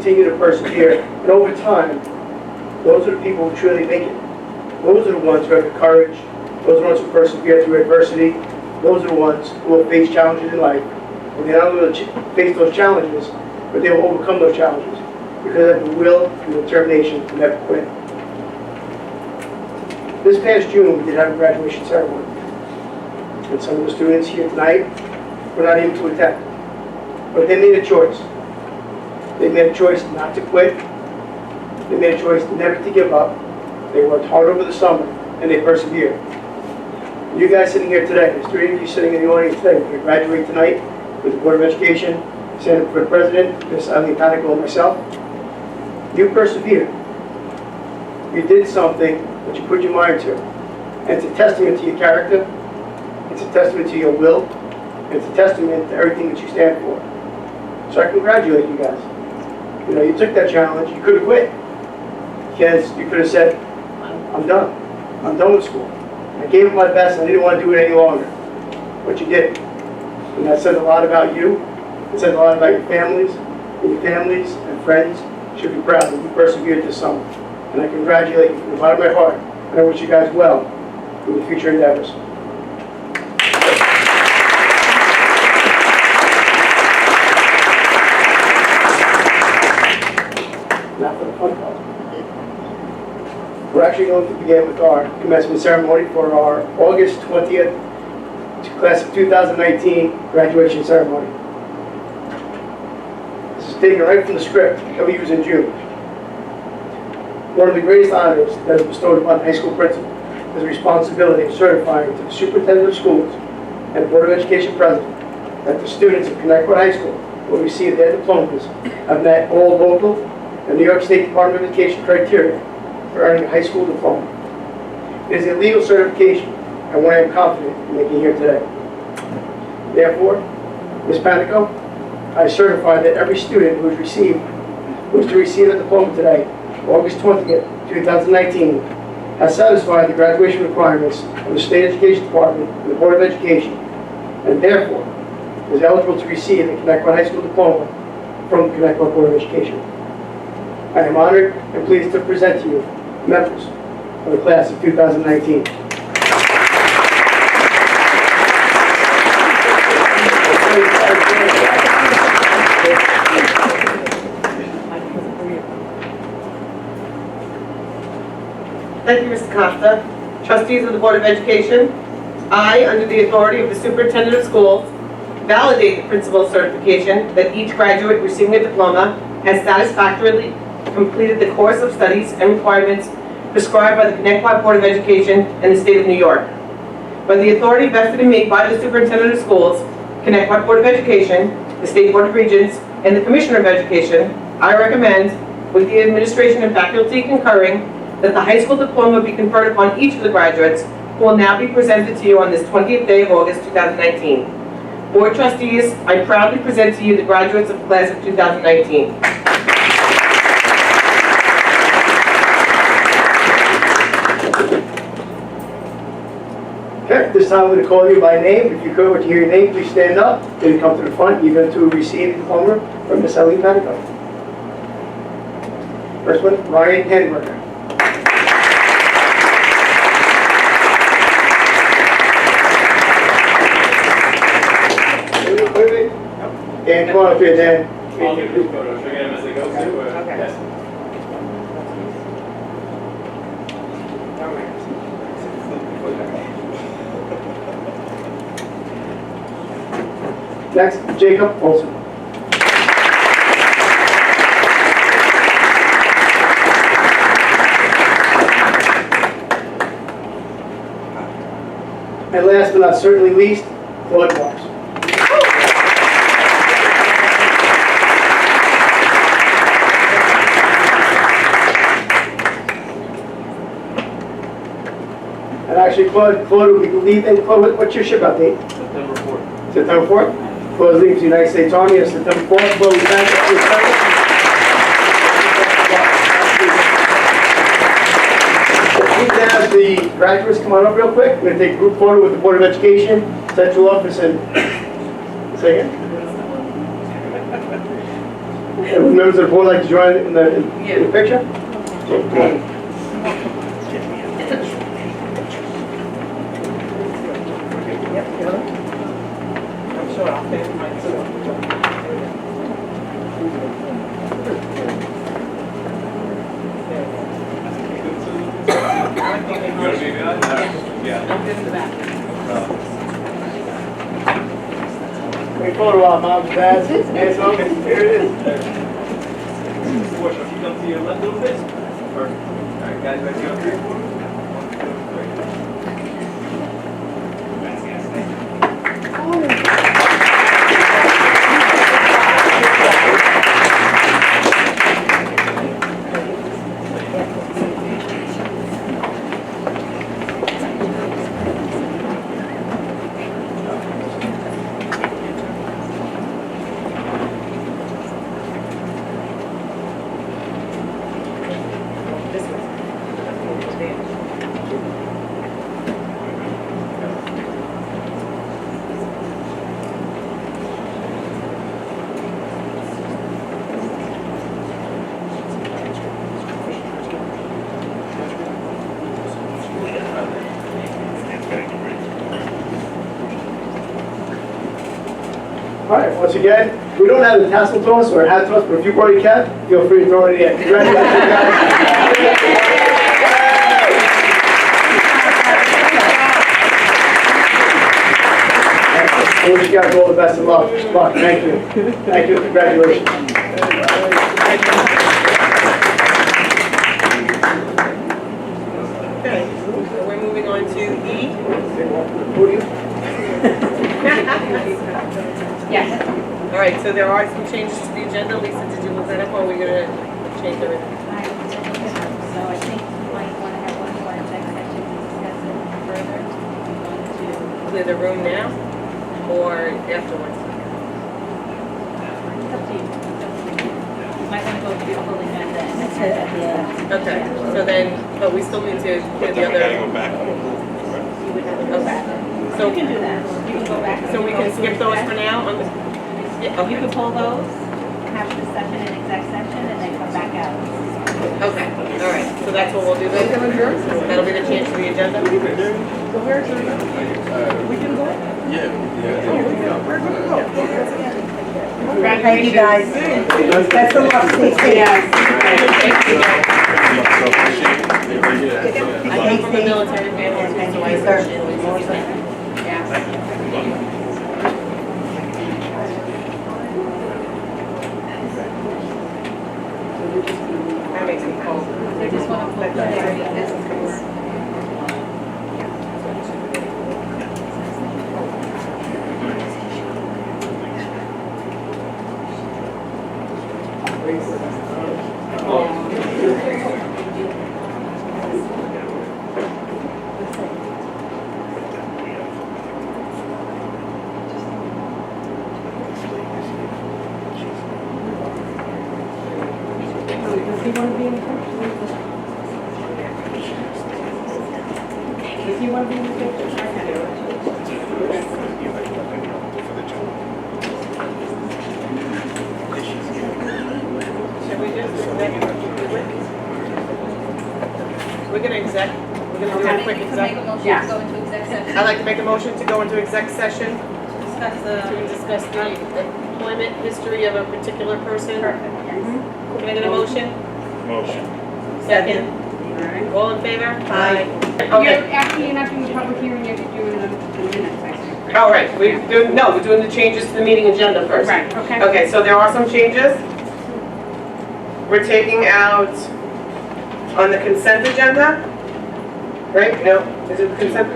continue to persevere, and over time, those are the people who truly make it. Those are the ones who have the courage. Those are the ones who persevere through adversity. Those are the ones who will face challenges in life. And they not only will face those challenges, but they will overcome those challenges because they have the will and the determination to never quit. This past June, we did have a graduation ceremony. And some of the students here tonight were not able to attend. But they made a choice. They made a choice not to quit. They made a choice never to give up. They worked hard over the summer, and they persevered. You guys sitting here today, there's 3 of you sitting in the audience today, we're going to graduate tonight with the Board of Education, standing for the President, Ms. Untitled and myself. You persevered. You did something that you put your mind to. And it's a testament to your character. It's a testament to your will. And it's a testament to everything that you stand for. So I congratulate you guys. You know, you took that challenge. You could have quit. Because you could have said, I'm done. I'm done with school. I gave it my best. I didn't want to do it any longer. But you did. And that said a lot about you. It said a lot about your families. And your families and friends should be proud that you persevered this summer. And I congratulate you from the bottom of my heart. And I wish you guys well in your future endeavors. Now for the fun part. We're actually going to begin with our commencement ceremony for our August 20th class of 2019 graduation ceremony. This is taken right from the script that we use in June. One of the greatest honors that is bestowed upon a high school principal is the responsibility of certifying to the superintendent of schools and the Board of Education president that the students of Connecticut High School will receive their diplomas have met all local and New York State Department of Education criteria for earning a high school diploma. It is a legal certification and one I am confident in making here today. Therefore, Ms. Panico, I certify that every student who is to receive a diploma today, August 20th, 2019, has satisfied the graduation requirements of the State Education Department and the Board of Education, and therefore is eligible to receive a Connecticut High School diploma from the Connecticut Board of Education. I am honored and pleased to present to you members of the class of 2019. Thank you, Mr. Costa. Trustees of the Board of Education, I, under the authority of the Superintendent of Schools, validate the principal's certification that each graduate receiving a diploma has satisfactorily completed the course of studies and requirements prescribed by the Connecticut Board of Education and the State of New York. By the authority vested in me by the Superintendent of Schools, Connecticut Board of Education, the State Board of Regents, and the Commissioner of Education, I recommend, with the administration and faculty concurring, that the high school diploma be conferred upon each of the graduates who will now be presented to you on this 20th day of August 2019. Board trustees, I proudly present to you the graduates of the class of 2019. Okay, this time I'm going to call you by name. If you could, to hear your name, please stand up. Then come to the front. You're going to receive the diploma from Miss Ellie Panico. First one, Ryan Henberger. Dan, come on up here, Dan. I'll do this photo. Should I get him as they go? Okay. Yes. Next, Jacob Olson. And last but not certainly least, Claude Marks. And actually, Claude will be leaving. Claude, what's your ship out date? September 4th. September 4th? Claude leaves the United States Army on September 4th. Claude, we thank you for your service. Please ask the graduates come on up real quick. We're going to take a group photo with the Board of Education, Central Office, and say again. Would members of the board like to join in the picture? I'm sure I'll pay mine too. You want to be good? Yeah. I'm good in the back. Great photo op, Mom, Dad, hands up, here it is. What, if you come to your left a little bit? Or, all right, guys, ready to go? 3, 4? 1, 2, 3. All right, once again, we don't have the tassel toss or hat toss, but if you brought your cap, feel free to throw it in. Congratulations, guys. I wish you guys all the best of luck. Thank you. Thank you. Congratulations. Okay, so we're moving on to E. Yes. All right, so there are some changes to the agenda. Lisa, did you look that up, or are we gonna change everything? So I think you might want to have one more executive session to discuss it further. You want Clear the room now, or afterwards? it's up to you. You might want to go through your full agenda and that's it at the end. Okay, so then, but we still need to clear the other. You would have to go back. So, You can do that. You can go back. so we can skip those for now on the, yeah, You okay, can pull those, have the session in exec session, and then come back out. okay, all right, so that's what we'll do then? That'll be the change to the agenda? Thank you, guys. Best of luck. Take care. I come from the military family, so I appreciate it. That makes me cold. I just want to pull clarity. If you want to be in the picture, Should we just we're gonna do a quick exec. Yeah. Go into exec session. I'd like to make a motion to go into exec session Discuss the. to discuss the employment history of a particular person. Perfect, yes. Can I get a motion? Motion. Second. All in favor? Aye. Okay. Actually, you're not doing the public hearing, you're doing the minutes, I think. All right, we're doing the changes to the meeting agenda first. Right, okay. Okay, so there are some changes. We're taking out on the consent agenda, right? No, is it the consent?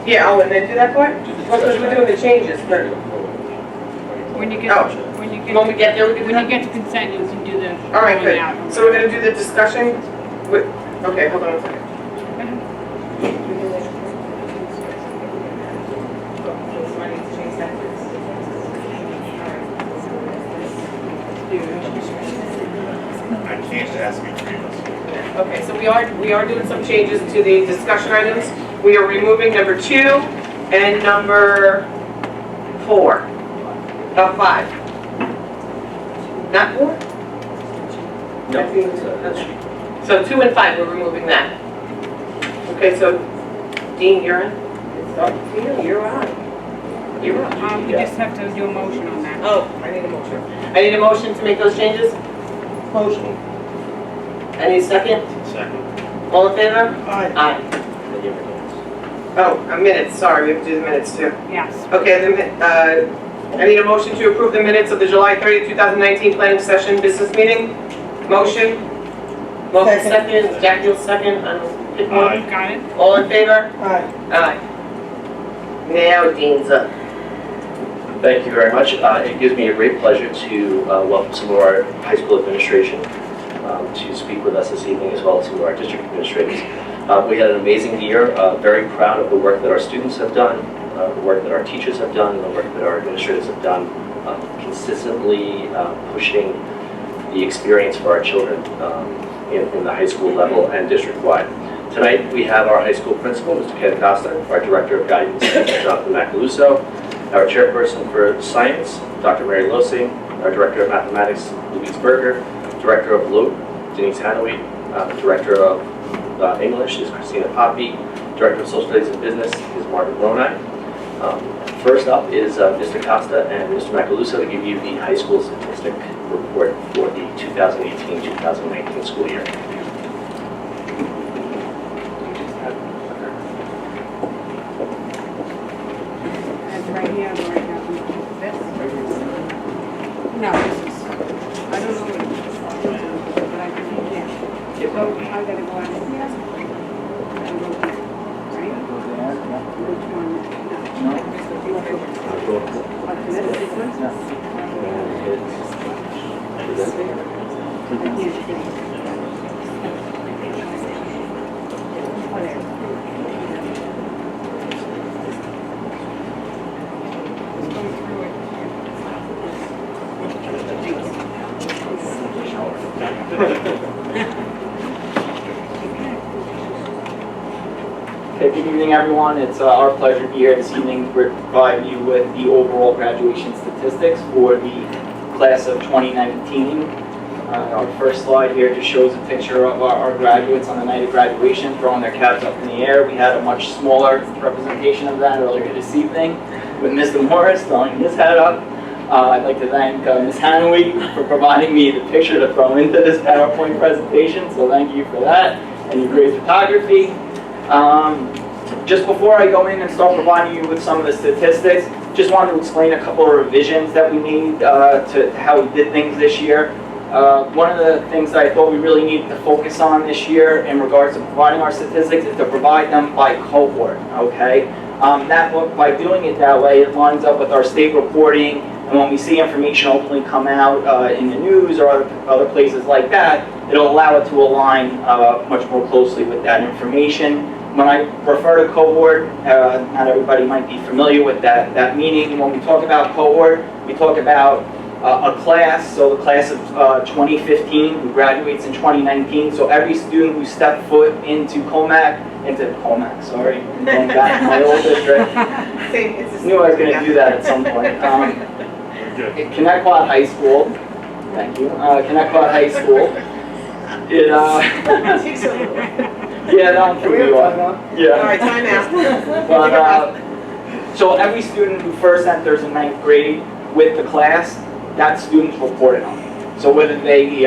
Yeah, oh, and then do that part? Well, because we're doing the changes first. When you get, Oh. when you When we get there, we can do when you that? get to consent, you can do the. All right, going out. good. So we're gonna do the discussion with, okay, hold on a second. I can't ask you previously. Okay, so we are doing some changes to the discussion items. We are removing number 2 and number 4 of 5. Not 4? So 2 and 5, we're removing that. Okay, so Dean, you're in? You're on. You're on. We just have to do a motion on that. Oh, I need a motion. I need a motion to make those changes? Motion. I need a second? Second. All in favor? Aye. Aye. Oh, minutes, sorry, we have to do the minutes too. Yes. Okay, I need a motion to approve the minutes of the July 30, 2019 planning session business meeting. Motion? Motion second, Jackie will second, pick one. Aye. Got it? All in favor? Aye. Aye. Now Dean's up. Thank you very much. It gives me a great pleasure to welcome some of our high school administration to speak with us this evening, as well as some of our district administrators. We had an amazing year. Very proud of the work that our students have done, the work that our teachers have done, and the work that our administrators have done, consistently pushing the experience for our children in the high school level and district-wide. Tonight, we have our high school principal, Mr. Ken Costa, our director of guidance, Mr. Jonathan Macaluso, our chairperson for science, Dr. Mary Losing, our director of mathematics, Louise Berger, director of LOAT, Denise Hanaway, director of English is Christina Poppy, director of social studies and business is Margaret Ronai. First up is Mr. Costa and Mr. Macaluso to give you the high school statistic report for the 2018-2019 school year. That's right here, or right now. This? No, this is, I don't know what it is. But I can, yeah. So I gotta go out here. And go here, right? Which one? No. Up to this sequence? I can't see. Oh, there. Just going through it. Okay, good evening, everyone. It's our pleasure to be here this evening to provide you with the overall graduation statistics for the class of 2019. Our first slide here just shows a picture of our graduates on the night of graduation throwing their caps up in the air. We had a much smaller representation of that earlier this evening with Mr. Morris throwing his hat up. I'd like to thank Ms. Hanaway for providing me the picture to throw into this PowerPoint presentation, so thank you for that, and your great photography. Just before I go in and start providing you with some of the statistics, just wanted to explain a couple of revisions that we made to how we did things this year. One of the things that I thought we really needed to focus on this year in regards to providing our statistics is to provide them by cohort, okay? By doing it that way, it lines up with our state reporting, and when we see information ultimately come out in the news or other places like that, it'll allow it to align much more closely with that information. When I refer to cohort, not everybody might be familiar with that meaning. When we talk about cohort, we talk about a class, so the class of 2015 who graduates in 2019. So every student who stepped foot into going back to my old district. Knew I was going to do that at some point. Connecticut High School, thank you. Connecticut High School. Yeah, that one from you on. Yeah. All right, time out. But, so every student who first enters in 9th grade with the class, that student's reported on. So whether they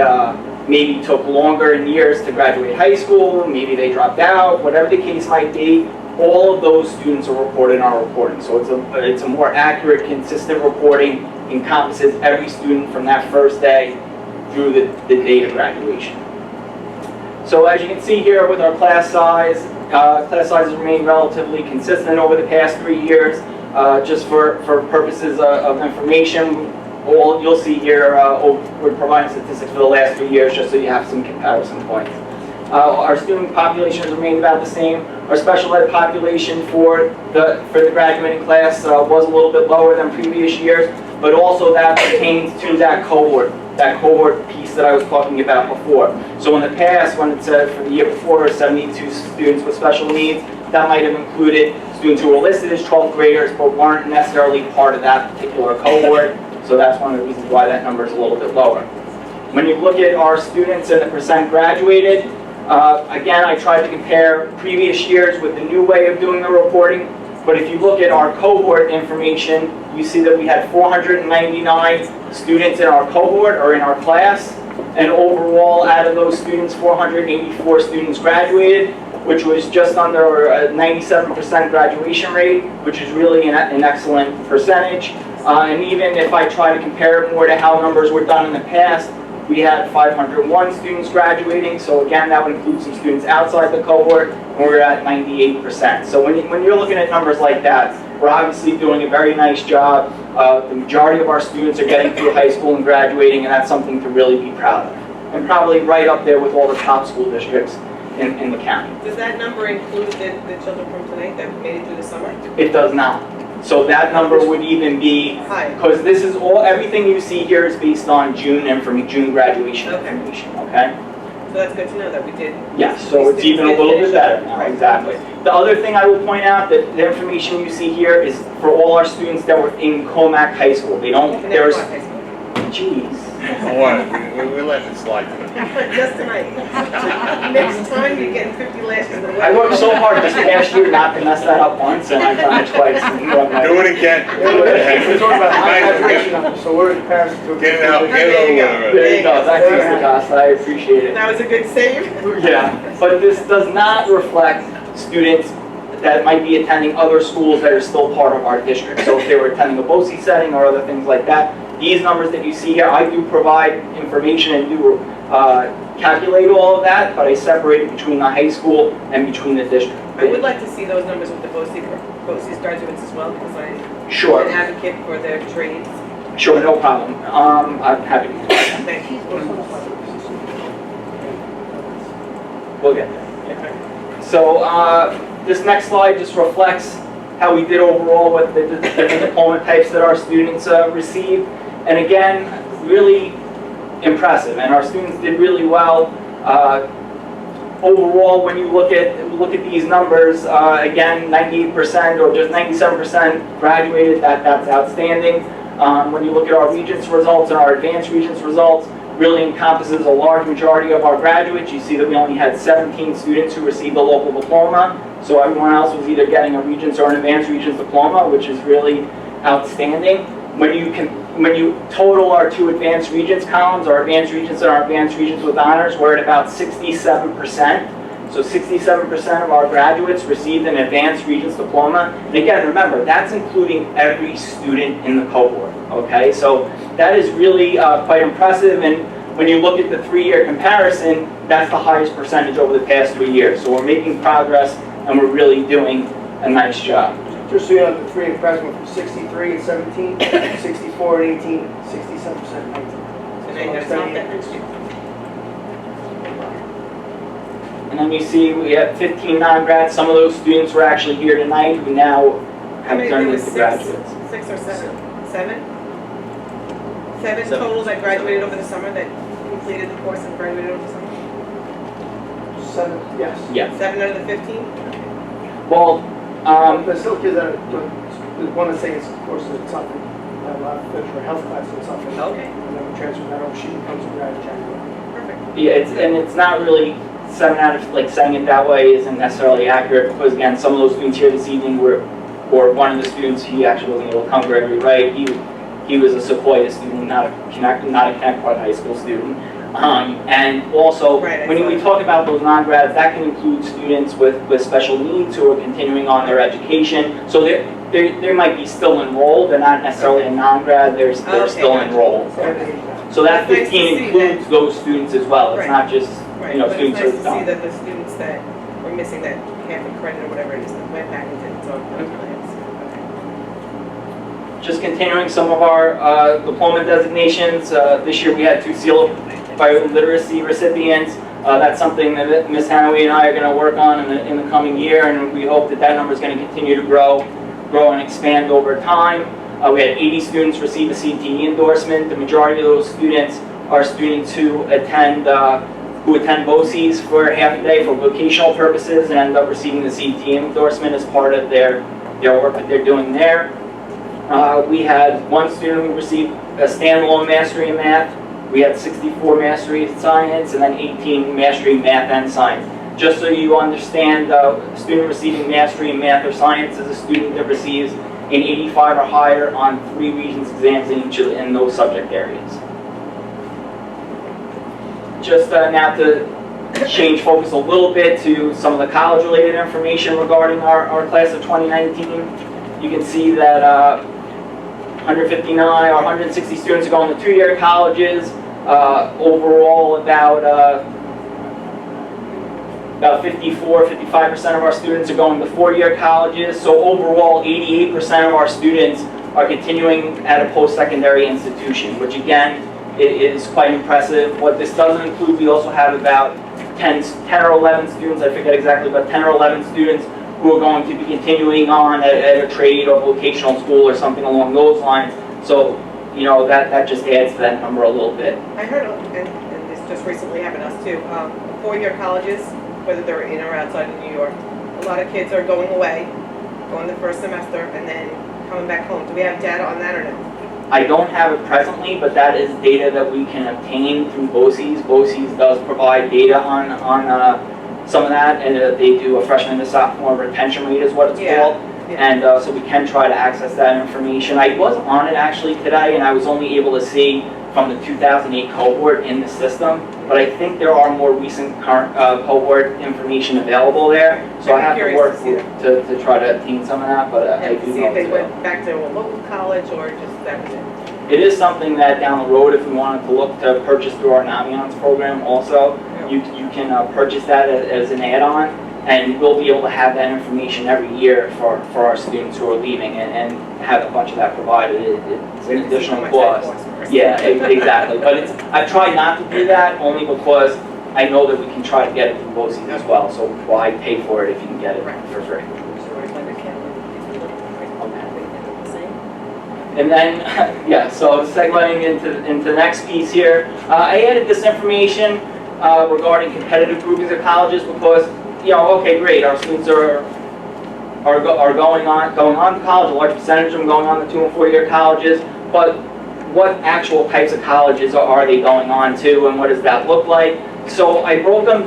maybe took longer in years to graduate high school, maybe they dropped out, whatever the case might be, all of those students are reported in our reporting. So it's a more accurate, consistent reporting, encompasses every student from that first day through the date of graduation. So as you can see here with our class sizes remain relatively consistent over the past 3 years. Just for purposes of information, all you'll see here, we're providing statistics for the last 3 years just so you have some comparison points. Our student populations remain about the same. Our special ed population for the graduating class was a little bit lower than previous years, but also that pertains to that cohort piece that I was talking about before. So in the past, when it said for the year before 72 students with special needs, that might have included students who were listed as 12th graders but weren't necessarily part of that particular cohort. So that's one of the reasons why that number is a little bit lower. When you look at our students and the percent graduated, again, I tried to compare previous years with the new way of doing the reporting. But if you look at our cohort information, you see that we had 499 students in our cohort or in our class. And overall, out of those students, 484 students graduated, which was just under a 97% graduation rate, which is really an excellent percentage. And even if I try to compare it more to how numbers were done in the past, we had 501 students graduating, so again, that would include some students outside the cohort, and we're at 98%. So when you're looking at numbers like that, we're obviously doing a very nice job. The majority of our students are getting through high school and graduating, and that's something to really be proud of. And probably right up there with all the top school districts in the county. Does that number include the children from tonight that made it through the summer? It does not. So that number would even be, High. because this is everything you see here is based on June graduation information, okay? So that's good to know that we did. Yes, so it's even a little bit better now, exactly. The other thing I will point out, that the information you see here is for all our students that were in Comac High School. They don't, there's, jeez. Don't worry, we're letting it slide tonight. Just tonight. Next time you're getting 50 lashes. I worked so hard this past year not to mess that up once, and I've done it twice. Do it again. We're talking about high graduation numbers, so we're in Paris. Get it out, get it over with. There you go, thanks, Mr. Costa, I appreciate it. That was a good save. Yeah, but this does not reflect students that might be attending other schools that are still part of our district. So if they were attending a BOE setting or other things like that, these numbers that you see here, I do provide information and do calculate all of that, but I separate it between the high school and between the district. I would like to see those numbers with the BOCES graduates as well, because I'm Sure, an advocate for their trades. sure, no problem. I'm happy to do that. Thank you. We'll get there. So this next slide just reflects how we did overall with the different diploma types that our students received. And again, really impressive, and our students did really well. Overall, when you look at these numbers, again, 98% or just 97% graduated, that's outstanding. When you look at our Regents results and our Advanced Regents results, really encompasses a large majority of our graduates. You see that we only had 17 students who received a local diploma, so everyone else was either getting a Regents or an Advanced Regents diploma, which is really outstanding. When you total our two Advanced Regents columns, our Advanced Regents and our Advanced Regents with honors, we're at about 67%. So 67% of our graduates received an Advanced Regents diploma. And again, remember, that's including every student in the cohort, okay? So that is really quite impressive, and when you look at the 3-year comparison, that's the highest percentage over the past 3 years. So we're making progress, and we're really doing a nice job. Just so you know, the 3 in present went from 63 and 17, 64 and 18, 67% and 19. And then that's not that next year. And then you see we have 15 non-grads. Some of those students were actually here tonight who now How have many, turned there into was graduates. 6 or 7? 7 total that graduated over the summer, that completed the course and graduated over the summer? 7, yes. Yeah. 7 out of the 15? Well, There's still kids that one that's saying, of course, it's something, a lot of kids for health class and something. Okay. And then we transfer that over, she becomes a grad in January. Perfect. yeah, it's not really 7 out of, like, saying it that way isn't necessarily accurate, because again, some of those students here this evening were, or one of the students, he actually wasn't able to come Gregory, right? He was a Sequoia student, not a Connect Park High School student. And also, Right, when we talk about those non-grads, that can include students with special needs who are continuing on their education. So they might be still enrolled, they're not necessarily a non-grad, they're Okay, still gotcha. enrolled. So that It's nice to 15 see includes those students as well. It's Right. not just, Right, you know, but it's students nice who to don't. see that the students that were missing that half a credit or whatever it is that went back and did it, so that was really nice. Just continuing some of our diploma designations. This year we had 2 Seal of Bioliteracy recipients. That's something that Ms. Hanaway and I are going to work on in the coming year, and we hope that that number is going to continue to grow and expand over time. We had 80 students receive a CTE endorsement. The majority of those students are students who attend BOCES for half a day for vocational purposes and end up receiving the CTE endorsement as part of their work that they're doing there. We had one student who received a standalone mastery in math. We had 64 mastery in science, and then 18 mastery in math and science. Just so you understand, a student receiving mastery in math or science is a student that receives an 85 or higher on 3 Regents exams in those subject areas. Just now to change focus a little bit to some of the college-related information regarding our class of 2019. You can see that 159 or 160 students are going to 2-year colleges. Overall, about 55% of our students are going to 4-year colleges. So overall, 88% of our students are continuing at a post-secondary institution, which again, it is quite impressive. What this doesn't include, we also have about 10 or 11 students, I forget exactly, but 10 or 11 students who are going to be continuing on at a trade or vocational school or something along those lines. So, you know, that just adds to that number a little bit. I heard, and this just recently happened to us too, 4-year colleges, whether they're in or outside of New York, a lot of kids are going away, going the first semester, and then coming back home. Do we have data on that or no? I don't have it presently, but that is data that we can obtain through BOCES. BOCES does provide data on some of that, and they do a freshman to sophomore retention rate is what it's called. Yeah. And so we can try to access that information. I was on it actually today, and I was only able to see from the 2008 cohort in the system, but I think there are more recent current cohort information available there. So I have to work to try to obtain some of that, but I do see know if they too. went back to a local college or just that was it. It is something that down the road, if we wanted to look to purchase through our Naviance program also, you can purchase that as an add-on, and we'll be able to have that information every year for our students who are leaving and have a bunch of that provided. It's an additional cost. Yeah, exactly. But I've tried not to do that only because I know that we can try to get it through BOCES as well. So why pay for it if you can get it for free? And then, yeah, so segueing into the next piece here, I added this information regarding competitive groupings of colleges because, you know, okay, great, our students are going on to college, a large percentage of them going on to 2- and 4-year colleges, but what actual types of colleges are they going on to, and what does that look like? So I broke the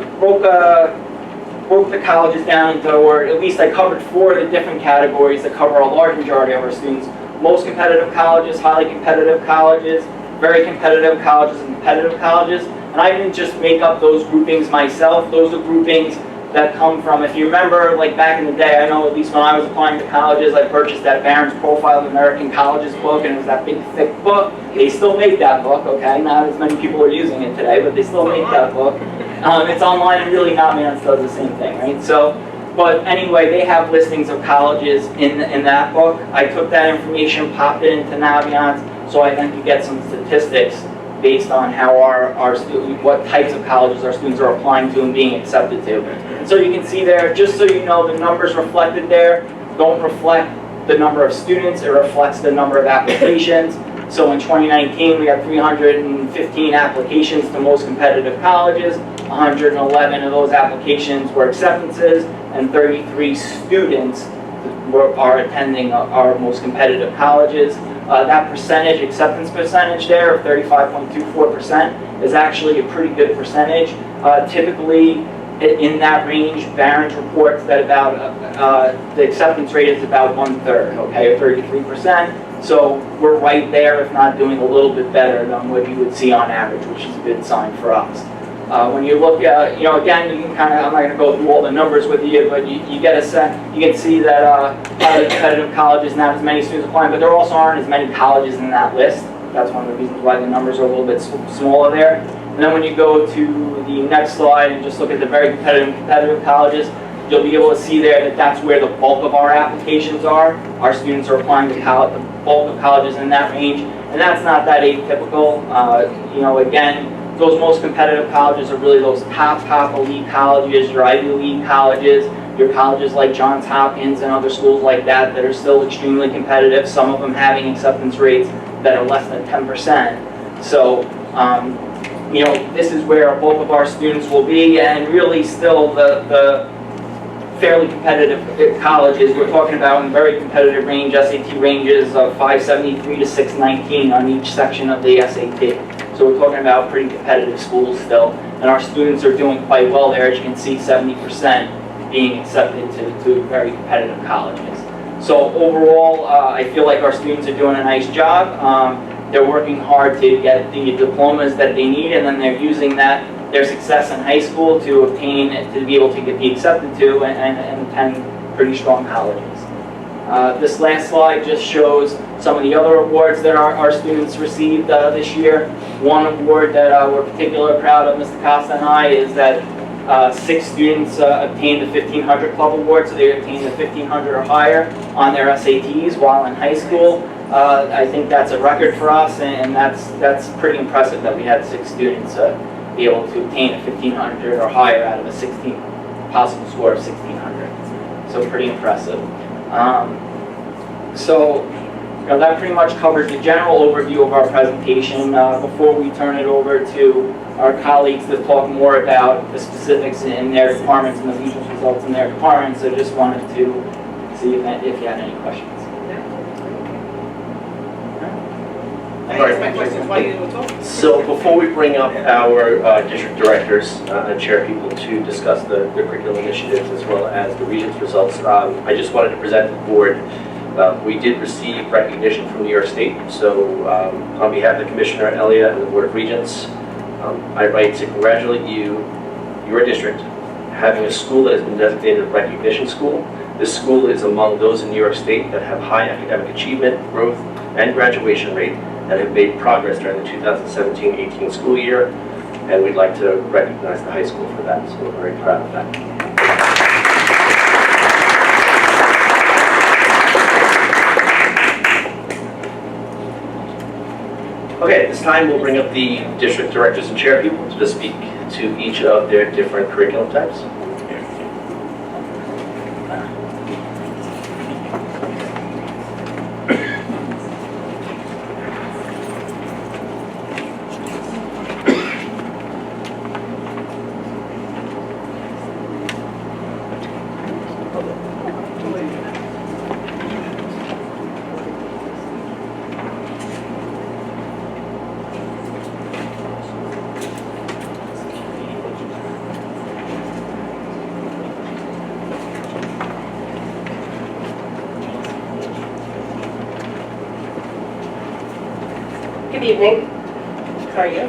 colleges down into, or at least I covered 4 of the different categories that cover a large majority of our students. Most competitive colleges, highly competitive colleges, very competitive colleges, and competitive colleges. And I didn't just make up those groupings myself. Those are groupings that come from, if you remember, like back in the day, I know at least when I was applying to colleges, I purchased that Barron's Profile of American Colleges book, and it was that big, thick book. They still make that book, okay? Not as many people are using it today, but they still make that book. It's online, and really Naviance does the same thing, right? So, but anyway, they have listings of colleges in that book. I took that information, popped it into Naviance, so I then could get some statistics based on how our students, what types of colleges our students are applying to and being accepted to. And so you can see there, just so you know, the numbers reflected there don't reflect the number of students, it reflects the number of applications. So in 2019, we had 315 applications to most competitive colleges. 111 of those applications were acceptances, and 33 students are attending our most competitive colleges. That percentage, acceptance percentage there of 35.24% is actually a pretty good percentage. Typically, in that range, Barron's reports that about the acceptance rate is about 1/3, okay, or 33%. So we're right there, if not doing a little bit better than what you would see on average, which is a good sign for us. When you look at, you know, again, you can kind of, I'm not going to go through all the numbers with you, but you get a sense, you can see that highly competitive colleges, not as many students applying, but there also aren't as many colleges in that list. That's one of the reasons why the numbers are a little bit smaller there. And then when you go to the next slide and just look at the very competitive colleges, you'll be able to see there that that's where the bulk of our applications are. Our students are applying to the bulk of colleges in that range, and that's not that atypical. You know, again, those most competitive colleges are really those top elite colleges, your Ivy League colleges, your colleges like Johns Hopkins and other schools like that that are still extremely competitive, some of them having acceptance rates that are less than 10%. So, you know, this is where a bulk of our students will be, and really still the fairly competitive colleges. We're talking about in very competitive range, SAT ranges of 573 to 619 on each section of the SAT. So we're talking about pretty competitive schools still. And our students are doing quite well there. As you can see, 70% being accepted to very competitive colleges. So overall, I feel like our students are doing a nice job. They're working hard to get the diplomas that they need, and then they're using their success in high school to obtain, to be able to be accepted to and attend pretty strong colleges. This last slide just shows some of the other awards that our students received this year. One award that we're particularly proud of, Mr. Costa and I, is that 6 students obtained the 1500 Club Award, so they obtained the 1500 or higher on their SATs while in high school. I think that's a record for us, and that's pretty impressive that we had 6 students be able to obtain a 1500 or higher out of a possible score of 1600. So pretty impressive. So that pretty much covers the general overview of our presentation. Before we turn it over to our colleagues to talk more about the specifics in their departments and the regional results in their departments, I just wanted to see if you had any questions. I asked my questions while you were talking. So before we bring up our district directors and chair people to discuss the curriculum initiatives as well as the region's results, I just wanted to present to the board. We did receive recognition from New York State, so on behalf of the Commissioner Elia and the Board of Regents, I'd like to congratulate you, your district, having a school that has been designated a recognition school. This school is among those in New York State that have high academic achievement, growth, and graduation rate that have made progress during the 2017-18 school year, and we'd like to recognize the high school for that, so we're very proud of that. Okay, at this time we'll bring up the district directors and chair people to speak to each of their different curriculum types. Good evening. How are you?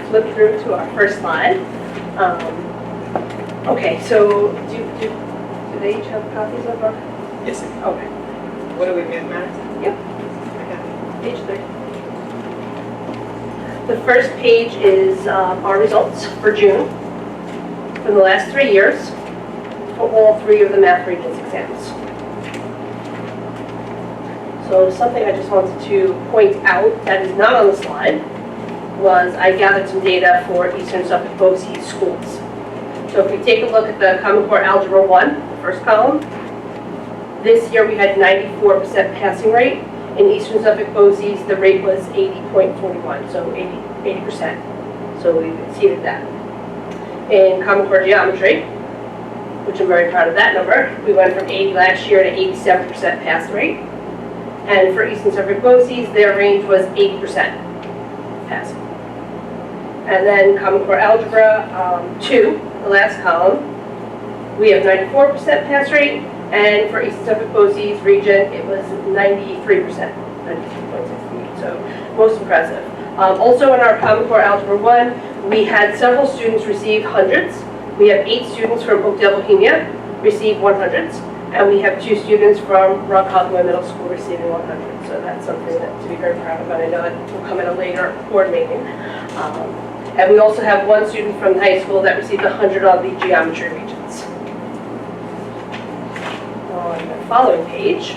Flip through to our first slide. Okay, so do they each have copies of our? Yes. Okay. What do we get, Madison? Yep. Page 3. The first page is our results for June from the last 3 years for all 3 of the Math Regents exams. So something I just wanted to point out that is not on the slide was I gathered some data for Eastern Suffolk BOCES schools. So if we take a look at the Common Core Algebra 1, the first column, this year we had 94% passing rate. In Eastern Suffolk BOCES, the rate was 80.41, so 80%. So we've exceeded that. In Common Core Geometry, which I'm very proud of that number, we went from 80 last year to 87% pass rate. And for Eastern Suffolk BOCES, their range was 80% passing. And then Common Core Algebra 2, the last column, we have 94% pass rate. And for Eastern Suffolk BOCES region, it was 93%, 93.68, so most impressive. Also in our Common Core Algebra 1, we had several students receive hundreds. We have 8 students from Oakdale, Bohemia receive 100s. And we have 2 students from Rockhampton Middle School receiving 100. So that's something to be very proud of, and I know that will come at a later board meeting. And we also have 1 student from the high school that received 100 on the geometry regions. On the following page,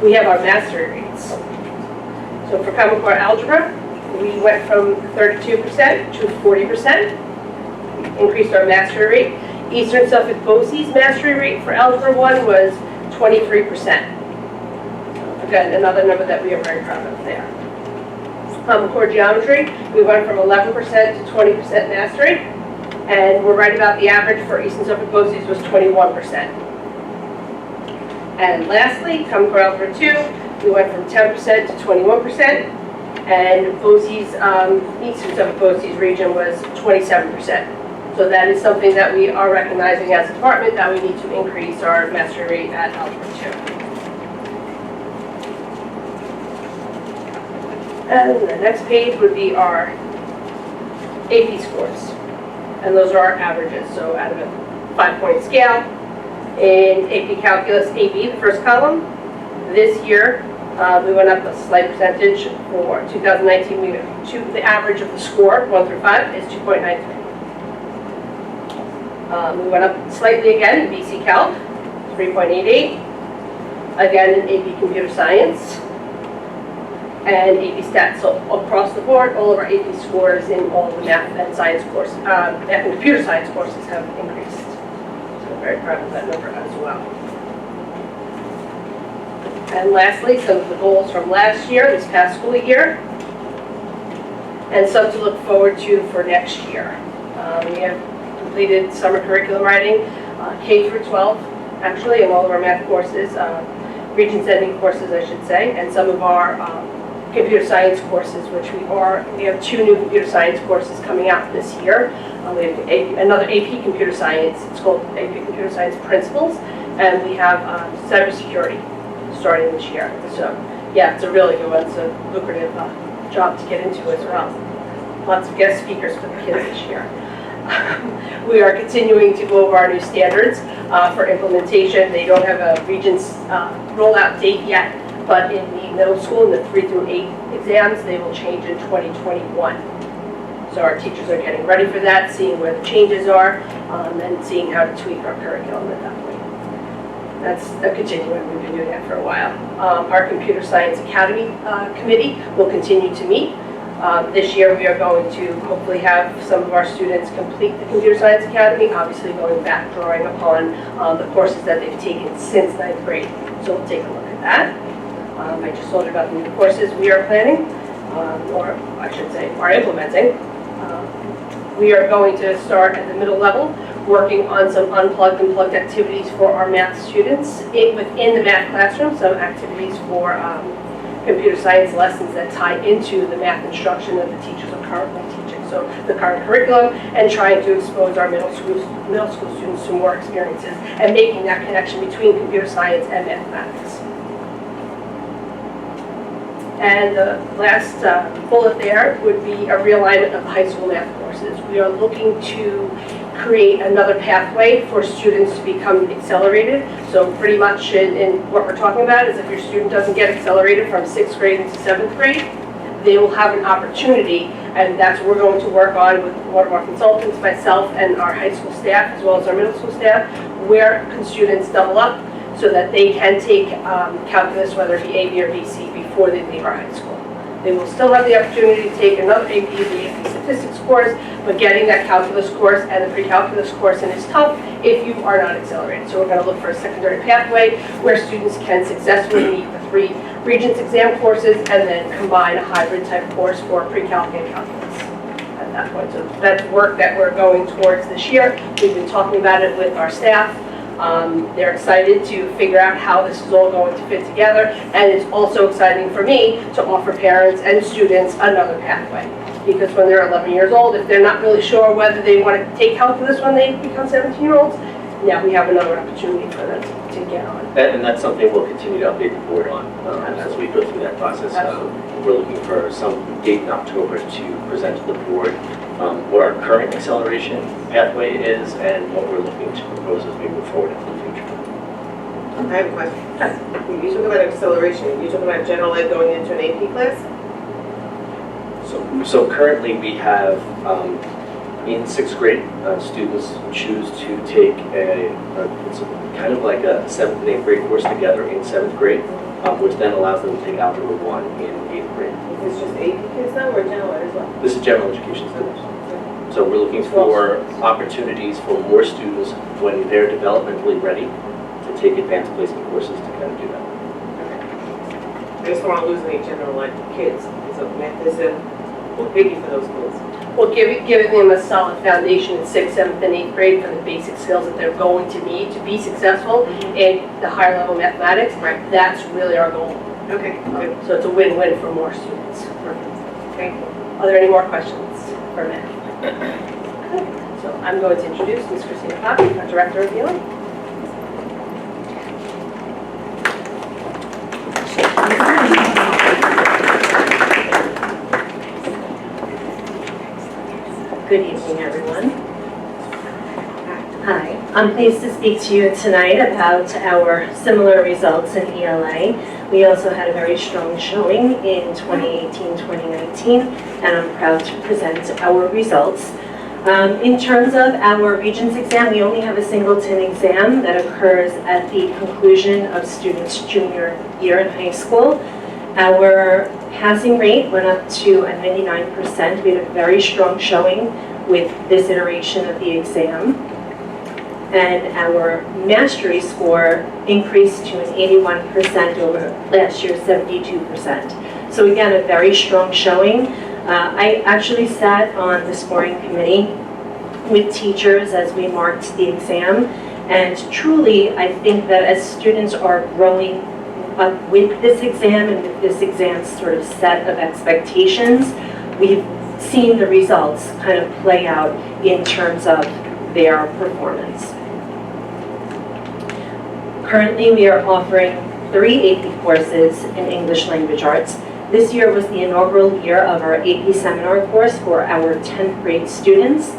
we have our mastery rates. So for Common Core Algebra, we went from 32% to 40%, increased our mastery rate. Eastern Suffolk BOCES mastery rate for Algebra 1 was 23%. Again, another number that we are very proud of there. Common Core Geometry, we went from 11% to 20% mastery. And we're right about the average for Eastern Suffolk BOCES was 21%. And lastly, Common Core Algebra 2, we went from 10% to 21%. And BOCES, Eastern Suffolk BOCES region was 27%. So that is something that we are recognizing as a department, that we need to increase our mastery rate at Algebra 2. And the next page would be our AP scores. And those are our averages, so out of a 5-point scale. In AP Calculus, AB, the first column, this year, we went up a slight percentage. For 2019, the average of the score, 1 through 5, is 2.93. We went up slightly again in BC Calc, 3.88. Again in AP Computer Science and AP Stats. So across the board, all of our AP scores in all of the math and science courses, math and computer science courses have increased. So I'm very proud of that number as well. And lastly, some of the goals from last year, this past school year, and some to look forward to for next year. We have completed summer curriculum writing, K through 12, actually, in all of our math courses, region sending courses, I should say, and some of our computer science courses, which we have 2 new computer science courses coming out this year. We have another AP Computer Science, it's called AP Computer Science Principles, and we have cybersecurity starting this year. So yeah, it's a really good one, it's a lucrative job to get into as well. Lots of guest speakers for the kids this year. We are continuing to go over our new standards for implementation. They don't have a region's rollout date yet, but in the middle school, in the 3 through 8 exams, they will change in 2021. So our teachers are getting ready for that, seeing where the changes are, and seeing how to tweak our curriculum at that point. That's a continuing, we've been doing that for a while. Our Computer Science Academy Committee will continue to meet. This year we are going to hopefully have some of our students complete the Computer Science Academy, obviously going back, drawing upon the courses that they've taken since 9th grade. So we'll take a look at that. I just told you about the new courses we are planning, or I should say are implementing. We are going to start at the middle level, working on some unplugged and plugged activities for our math students within the math classroom, some activities for computer science lessons that tie into the math instruction that the teachers are currently teaching. So the current curriculum, and trying to expose our middle school students to more experiences and making that connection between computer science and mathematics. And the last bullet there would be a realignment of the high school math courses. We are looking to create another pathway for students to become accelerated. So pretty much in what we're talking about is if your student doesn't get accelerated from 6th grade into 7th grade, they will have an opportunity, and that's what we're going to work on with one of our consultants, myself, and our high school staff, as well as our middle school staff, where students double up so that they can take calculus, whether it be AB or BC, before they leave our high school. They will still have the opportunity to take another AP, the AP statistics course, but getting that calculus course and the pre-calculus course in is tough if you are not accelerated. So we're going to look for a secondary pathway where students can successfully meet the 3 Regents exam courses and then combine a hybrid type course for pre-calc and calculus at that point. So that's work that we're going towards this year. We've been talking about it with our staff. They're excited to figure out how this is all going to fit together, and it's also exciting for me to offer parents and students another pathway. Because when they're 11 years old, if they're not really sure whether they want to take calculus when they become 17-year-olds, now we have another opportunity for them to get on. And that's something we'll continue to update the board on as we go through that process. We're looking for some date in October to present to the board what our current acceleration pathway is and what we're looking to propose as we move forward into the future. I have a question. You talk about acceleration. You talk about general ed going into an AP class? So currently we have in 6th grade, students choose to take it's kind of like a 7th and 8th grade course together in 7th grade, which then allows them to take Algebra 1 in 8th grade. Is this just AP kids now or general ed as well? This is general education students. So we're looking for opportunities for more students when they're developmentally ready to take advanced placement courses to kind of do that. I just don't want to lose any general ed kids. So math is a What biggie for those schools? Well, giving them a solid foundation in 6th, 7th, and 8th grade for the basic skills that they're going to need to be successful in the higher level mathematics. Right. That's really our goal. Okay, good. So it's a win-win for more students. Perfect. Thank you. Are there any more questions for Matt? So I'm going to introduce Ms. Christina Poppy, our Director of BOE. Good evening, everyone. Hi, I'm pleased to speak to you tonight about our similar results in ELA. We also had a very strong showing in 2018-2019, and I'm proud to present our results. In terms of our Regents exam, we only have a singleton exam that occurs at the conclusion of students' junior year in high school. Our passing rate went up to a 99%. We had a very strong showing with this iteration of the exam. And our mastery score increased to an 81% over last year's 72%. So again, a very strong showing. I actually sat on the scoring committee with teachers as we marked the exam. And truly, I think that as students are growing up with this exam and with this exam's sort of set of expectations, we've seen the results kind of play out in terms of their performance. Currently, we are offering 3 AP courses in English Language Arts. This year was the inaugural year of our AP seminar course for our 10th grade students.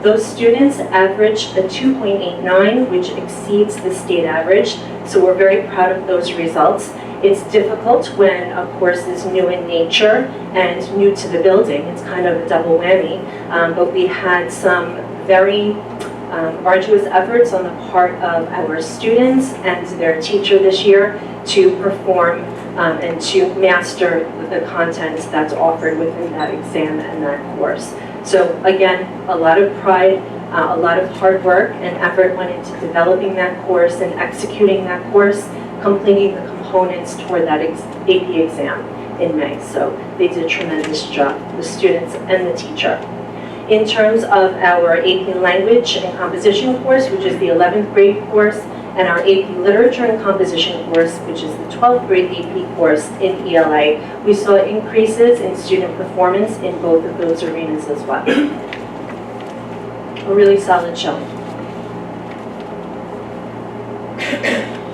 Those students averaged a 2.89, which exceeds the state average, so we're very proud of those results. It's difficult when a course is new in nature and new to the building. It's kind of a double whammy, but we had some very arduous efforts on the part of our students and their teacher this year to perform and to master the content that's offered within that exam and that course. So again, a lot of pride, a lot of hard work and effort went into developing that course and executing that course, completing the components toward that AP exam in May. So they did a tremendous job, the students and the teacher. In terms of our AP Language and Composition course, which is the 11th grade course, and our AP Literature and Composition course, which is the 12th grade AP course in ELA, we saw increases in student performance in both of those arenas as well. A really solid showing.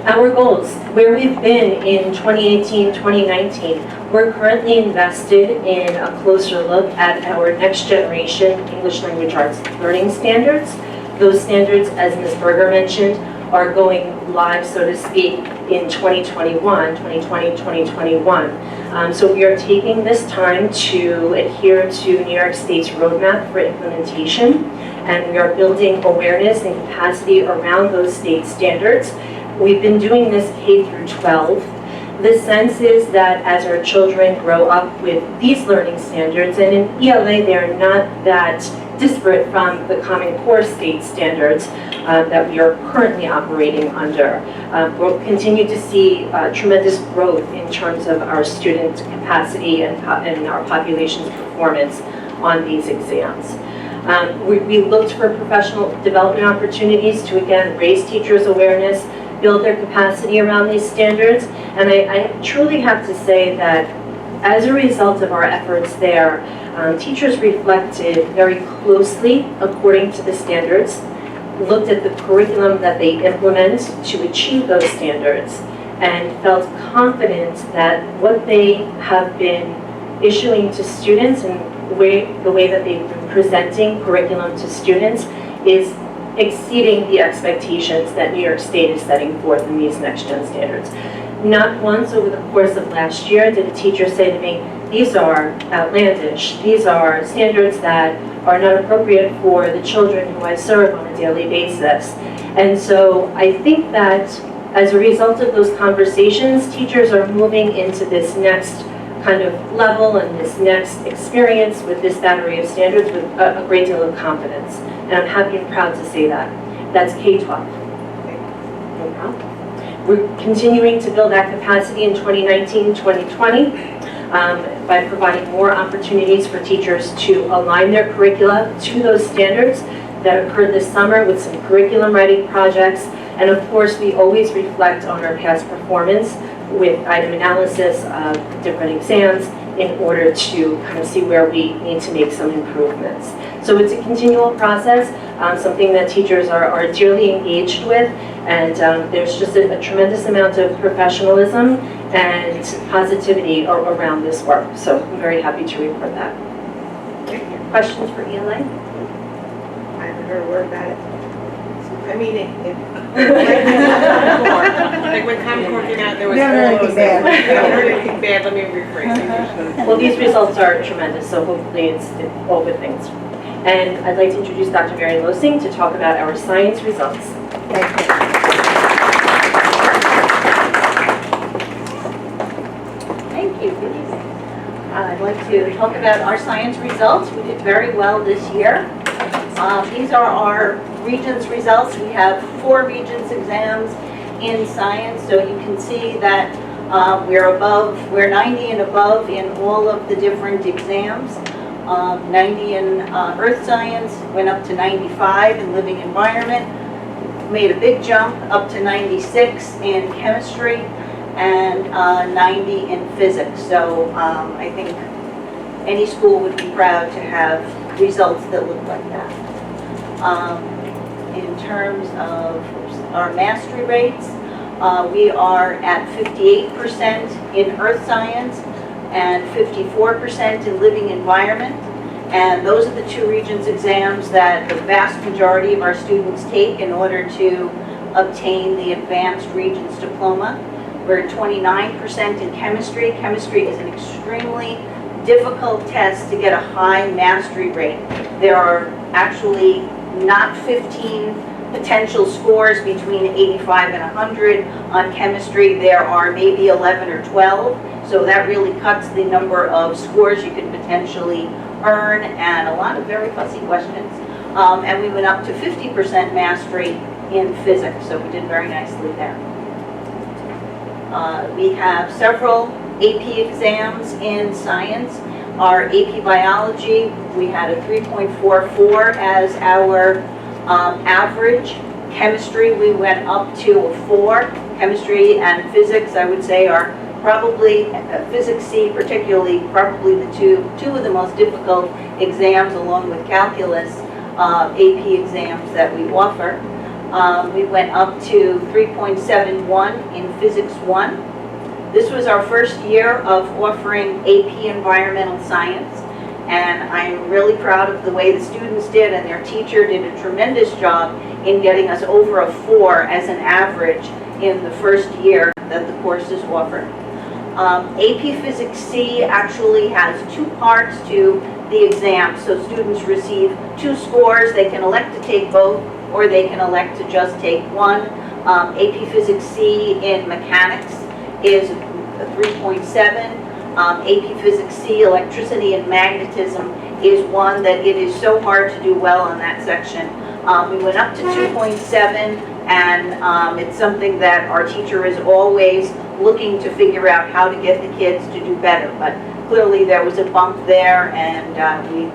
Our goals, where we've been in 2018-2019, we're currently invested in a closer look at our next generation English Language Arts learning standards. Those standards, as Ms. Berger mentioned, are going live, so to speak, in 2020-2021. So we are taking this time to adhere to New York State's roadmap for implementation, and we are building awareness and capacity around those state standards. We've been doing this K through 12. The sense is that as our children grow up with these learning standards, and in ELA they're not that disparate from the Common Core state standards that we are currently operating under. We'll continue to see tremendous growth in terms of our student capacity and our population's performance on these exams. We looked for professional development opportunities to, again, raise teachers' awareness, build their capacity around these standards, and I truly have to say that as a result of our efforts there, teachers reflected very closely according to the standards, looked at the curriculum that they implement to achieve those standards, and felt confident that what they have been issuing to students and the way that they've been presenting curriculum to students is exceeding the expectations that New York State is setting forth in these next-gen standards. Not once over the course of last year did a teacher say to me, these are outlandish, these are standards that are not appropriate for the children who I serve on a daily basis. And so I think that as a result of those conversations, teachers are moving into this next kind of level and this next experience with this battery of standards with a great deal of confidence. And I'm happy and proud to say that. That's K-12. No problem. We're continuing to build that capacity in 2019-2020. by providing more opportunities for teachers to align their curricula to those standards that occurred this summer with some curriculum writing projects. And of course, we always reflect on our past performance with item analysis of different exams in order to kind of see where we need to make some improvements. So it's a continual process, something that teachers are dearly engaged with, and there's just a tremendous amount of professionalism and positivity around this work. So I'm very happy to report that. Questions for ELA? I haven't heard a word about it. I mean, Like when Common came out, there was Never all anything those bad. things. Never anything bad, let me rephrase. Well, these results are tremendous, so hopefully it's all good things. And I'd like to introduce Dr. Mary Losing to talk about our science results. Thank you. Good evening. I'd like to talk about our science results. We did very well this year. These are our Regents results. We have 4 Regents exams in science, so you can see that we're 90 and above in all of the different exams. 90 in earth science, went up to 95 in living environment, made a big jump up to 96 in chemistry, and 90 in physics. So I think any school would be proud to have results that look like that. In terms of our mastery rates, we are at 58% in earth science and 54% in living environment. And those are the 2 Regents exams that the vast majority of our students take in order to obtain the advanced Regents diploma. We're at 29% in chemistry. Chemistry is an extremely difficult test to get a high mastery rate. There are actually not 15 potential scores between 85 and 100 on chemistry. There are maybe 11 or 12, so that really cuts the number of scores you could potentially earn, and a lot of very fussy questions. And we went up to 50% mastery in physics, so we did very nicely there. We have several AP exams in science. Our AP biology, we had a 3.44 as our average. Chemistry, we went up to a 4. Chemistry and physics, I would say, are probably, physics C particularly, probably the two of the most difficult exams, along with calculus AP exams that we offer. We went up to 3.71 in physics 1. This was our first year of offering AP environmental science, and I'm really proud of the way the students did, and their teacher did a tremendous job in getting us over a 4 as an average in the first year that the course is offered. AP Physics C actually has 2 parts to the exam, so students receive 2 scores. They can elect to take both, or they can elect to just take one. AP Physics C in mechanics is a 3.7. AP Physics C, electricity and magnetism, is one that it is so hard to do well on that section. We went up to 2.7, and it's something that our teacher is always looking to figure out how to get the kids to do better. But clearly there was a bump there, and we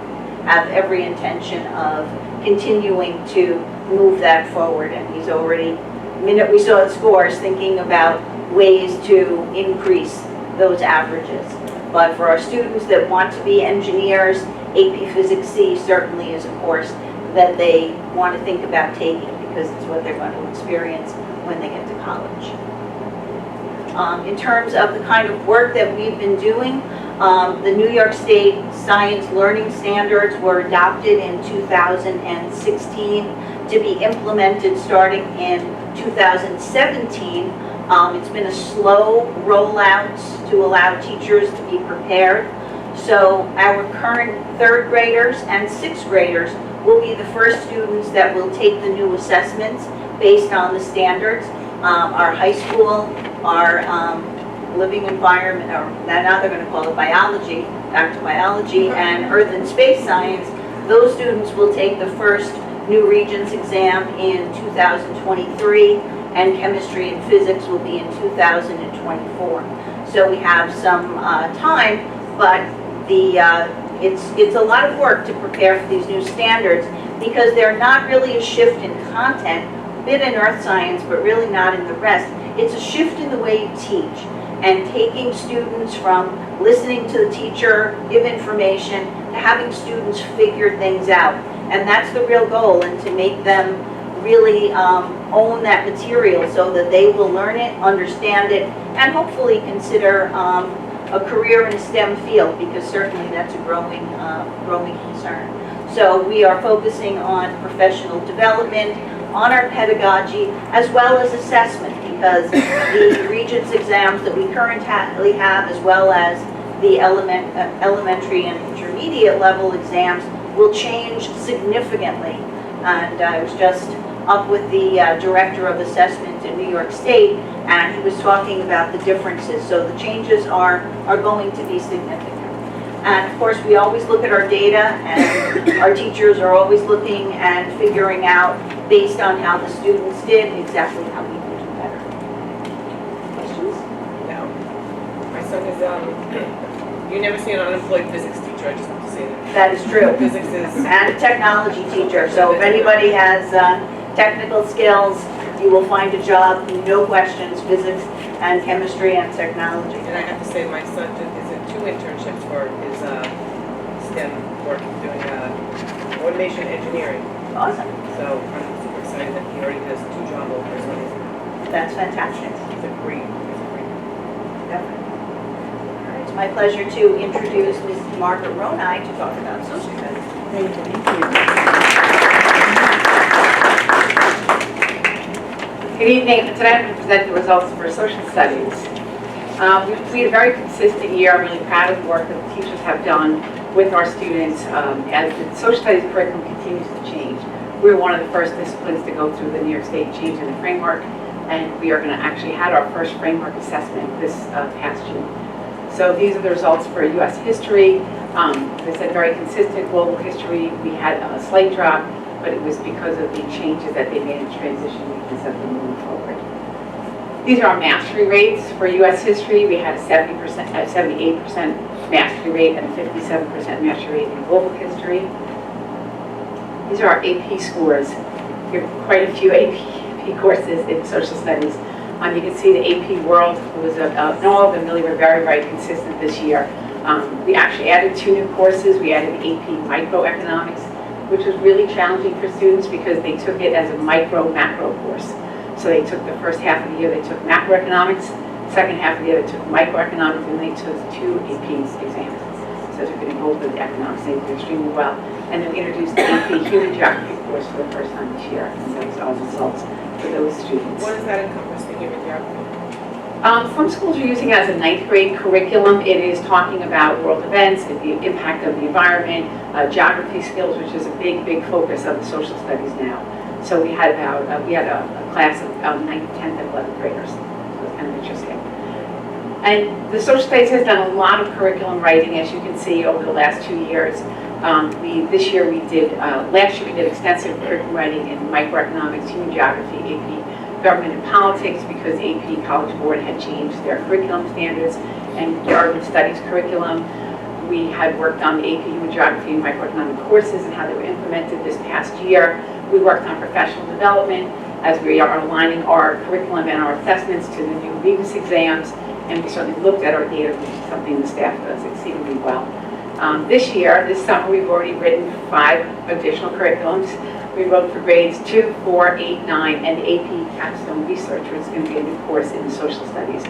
have every intention of continuing to move that forward. And he's already, the minute we saw the scores, thinking about ways to increase those averages. But for our students that want to be engineers, AP Physics C certainly is a course that they want to think about taking, because it's what they're going to experience when they get to college. In terms of the kind of work that we've been doing, the New York State Science Learning Standards were adopted in 2016 to be implemented starting in 2017. It's been a slow rollout to allow teachers to be prepared. So our current 3rd graders and 6th graders will be the first students that will take the new assessments based on the standards. Our high school, our living environment, or now they're going to call it biology, back to biology, and earth and space science, those students will take the first new Regents exam in 2023, and chemistry and physics will be in 2024. so we have some time, but it's a lot of work to prepare for these new standards because they're not really a shift in content, a bit in earth science, but really not in the rest. It's a shift in the way you teach and taking students from listening to the teacher give information to having students figure things out. And that's the real goal, and to make them really own that material so that they will learn it, understand it, and hopefully consider a career in a STEM field, because certainly that's a growing concern. So we are focusing on professional development, on our pedagogy, as well as assessment, because the Regents exams that we currently have, as well as the elementary and intermediate level exams, will change significantly. And I was just up with the director of assessment in New York State, and he was talking about the differences. So the changes are going to be significant. And of course, we always look at our data, and our teachers are always looking and figuring out, based on how the students did, exactly how we can do better. Questions? No. My son is, you never see an unemployed physics teacher, I just have to say that. That is true. Physics is, And a technology teacher. So if anybody has technical skills, you will find a job, no questions, physics and chemistry and technology. and I have to say, my son is in 2 internships for his STEM work, doing automation engineering. Awesome. So I'm super excited that he already has 2 job offers. That's fantastic. He's a great. Definitely. All right, it's my pleasure to introduce Mrs. Margaret Ronai to talk about social studies. Thank you. Good evening. Today I'm going to present the results for social studies. We've completed a very consistent year. I'm really proud of the work that the teachers have done with our students as the social studies curriculum continues to change. We're one of the first disciplines to go through the New York State change in the framework, and we are going to actually have our first framework assessment this past June. So these are the results for U.S. history. As I said, very consistent. Global history, we had a slight drop, but it was because of the changes that they made in transition weekends that they're moving forward. These are our mastery rates for U.S. history. We had a 78% mastery rate and a 57% mastery rate in global history. These are our AP scores. We have quite a few AP courses in social studies. You can see the AP World was, all of them really were very, very consistent this year. We actually added 2 new courses. We added AP Microeconomics, which was really challenging for students because they took it as a micro-macro course. So they took the first half of the year, they took macroeconomics, second half of the year they took microeconomics, and they took 2 AP exams. So they took it in both of the economics, they did extremely well. And then we introduced the AP Human Geography course for the first time this year, and those are the results for those students. What does that encompass, the human geography? Some schools are using it as a 9th grade curriculum. It is talking about world events, the impact of the environment, geography skills, which is a big, big focus of the social studies now. So we had about a class of 9th, 10th, and 11th graders. So it's kind of interesting. And the social studies has done a lot of curriculum writing, as you can see, over the last 2 years. Last year we did extensive curriculum writing in microeconomics, human geography, AP government and politics, because the AP College Board had changed their curriculum standards, and the urban studies curriculum. We had worked on the AP Human Geography and microeconomic courses and how they were implemented this past year. We worked on professional development as we are aligning our curriculum and our assessments to the new Regents exams, and we certainly looked at our data, which is something the staff does exceedingly well. This summer, we've already written 5 additional curriculums. We wrote for grades 2, 4, 8, 9, and the AP Capstone Research, which is going to be a new course in social studies.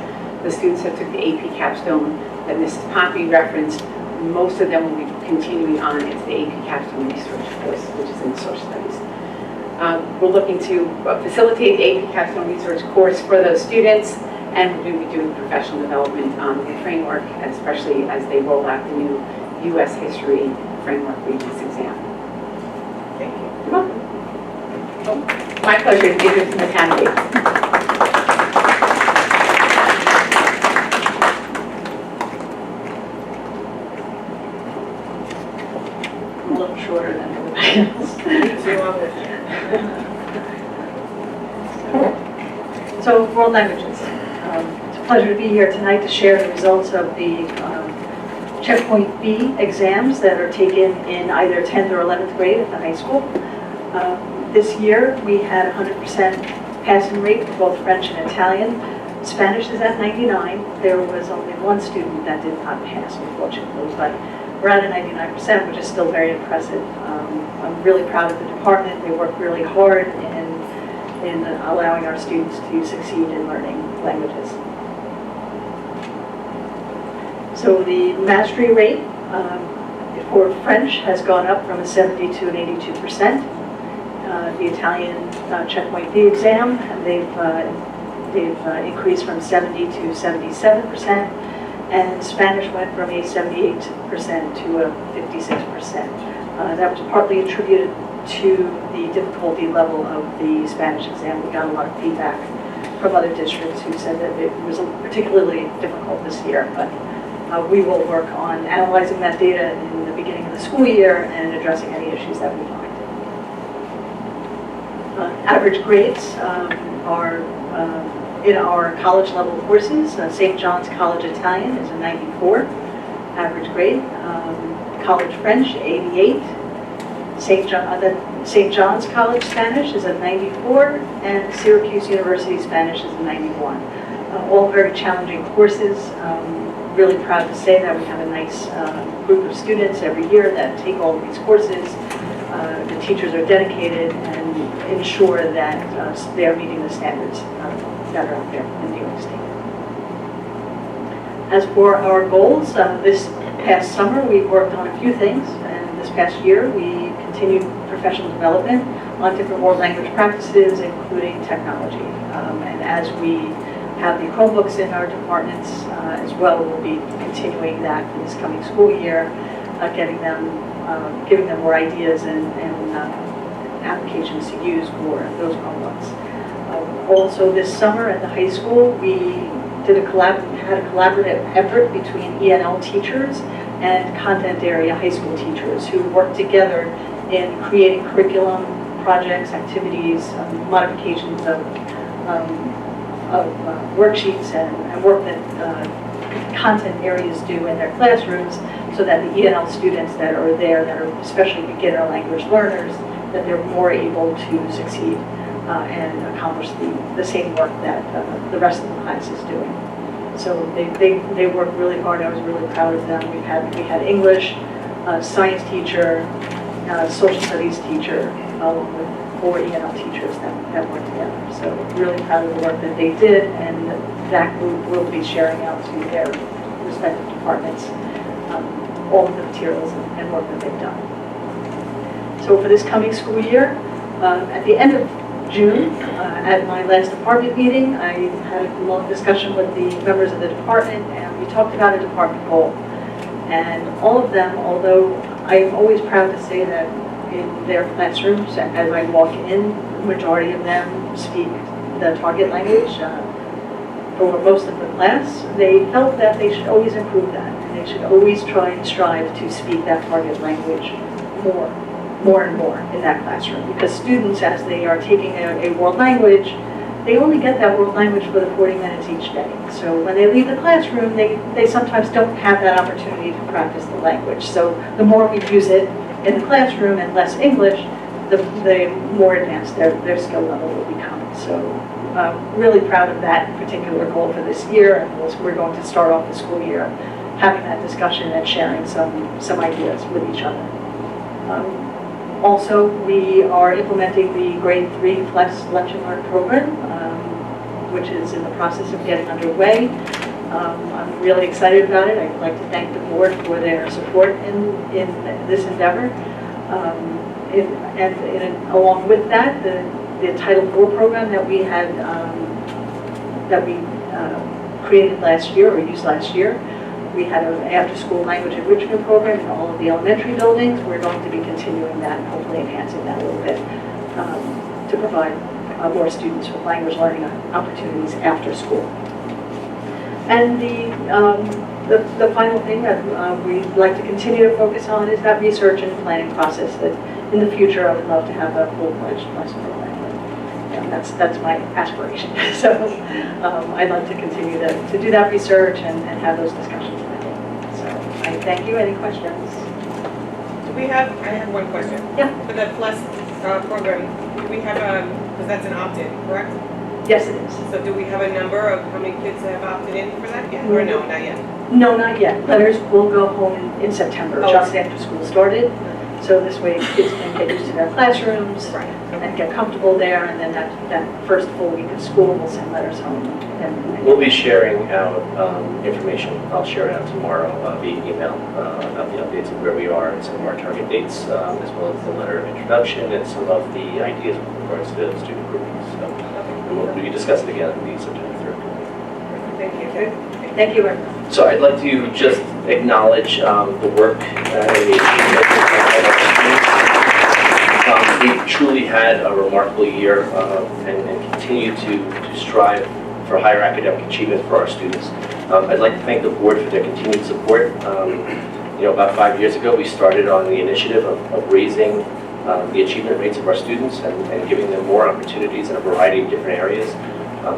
The students that took the AP Capstone that Mrs. Pompey referenced, most of them will be continuing on into the AP Capstone Research course, which is in social studies. We're looking to facilitate the AP Capstone Research course for those students, and we're going to be doing professional development on the framework, especially as they roll out the new U.S. History Framework Regents exam. Thank you. You're welcome. Oh, my pleasure to introduce Ms. Hanley. I'm a little shorter than everybody else. So world languages. pleasure to be here tonight to share the results of the Checkpoint B exams that are taken in either 10th or 11th grade at the high school. This year, we had 100% passing rate for both French and Italian. Spanish is at 99. There was only one student that did not pass, unfortunately, but we're at a 99%, which is still very impressive. I'm really proud of the department. They work really hard in allowing our students to succeed in learning languages. So the mastery rate for French has gone up from a 70 to an 82%. The Italian Checkpoint B exam, they've increased from 70 to 77%, and Spanish went from a 78% to a 56%. That was partly attributed to the difficulty level of the Spanish exam. We got a lot of feedback from other districts who said that it was particularly difficult this year, but we will work on analyzing that data in the beginning of the school year and addressing any issues that we find. Average grades are in our college level courses. St. John's College Italian is a 94 average grade. College French, 88. St. John's College Spanish is a 94, and Syracuse University Spanish is a 91. All very challenging courses. Really proud to say that we have a nice group of students every year that take all of these courses. The teachers are dedicated and ensure that they are meeting the standards that are out there in New York State. As for our goals, this past summer we worked on a few things, and this past year we continued professional development on different world language practices, including technology. And as we have the Chromebooks in our departments as well, we'll be continuing that for this coming school year, giving them more ideas and applications to use for those Chromebooks. Also this summer at the high school, we had a collaborative effort between ENL teachers and content area high school teachers who worked together in creating curriculum, projects, activities, modifications of worksheets and work that content areas do in their classrooms, so that the ENL students that are there, that are especially beginner language learners, that they're more able to succeed and accomplish the same work that the rest of the class is doing. So they work really hard. I was really proud of them. We had English, science teacher, social studies teacher, along with 4 ENL teachers that worked together. So really proud of the work that they did, and that group will be sharing out to their respective departments all of the materials and work that they've done. So for this coming school year, at the end of June, at my last department meeting, I had a long discussion with the members of the department, and we talked about a department goal. And all of them, although I'm always proud to say that in their classrooms, as I walk in, the majority of them speak the target language. For most of the class, they felt that they should always improve that, and they should always try and strive to speak that target language more and more in that classroom. Because students, as they are taking a world language, they only get that world language for the 40 minutes each day. So when they leave the classroom, they sometimes don't have that opportunity to practice the language. So the more we use it in the classroom and less English, the more advanced their skill level will become. So really proud of that particular goal for this year, and we're going to start off the school year having that discussion and sharing some ideas with each other. Also, we are implementing the grade 3 Flex Lunch and Learn program, which is in the process of getting underway. I'm really excited about it. I'd like to thank the board for their support in this endeavor. Along with that, the Title IV program that we had created last year or used last year. We had an after-school language enrichment program in all of the elementary buildings. We're going to be continuing that and hopefully enhancing that a little bit to provide more students with language learning opportunities after school. And the final thing that we'd like to continue to focus on is that research and planning process that in the future I would love to have a full-fledged lesson program. that's my aspiration. So I'd like to continue to do that research and have those discussions with him. So I thank you. Any questions? I have one question. Yeah. For the PLUS program, do we have because that's an opt-in, correct? Yes, it is. So do we have a number of how many kids have opted in for that yet? Or no, not yet? No, not yet. Letters will go home in September, Oh. just after school started. So this way kids can get used to their classrooms Right. and get comfortable there, and then that first full week of school, we'll send letters home. We'll be sharing out information. I'll share it out tomorrow via email about the updates of where we are and some of our target dates, as well as the letter of introduction and some of the ideas with regards to student groupings. So we can discuss it again on the September 3rd. Thank you. Thank you very much. So I'd like to just acknowledge the work and the achievement of our students. We've truly had a remarkable year and continue to strive for higher academic achievement for our students. I'd like to thank the board for their continued support. About 5 years ago, we started on the initiative of raising the achievement rates of our students and giving them more opportunities in a variety of different areas,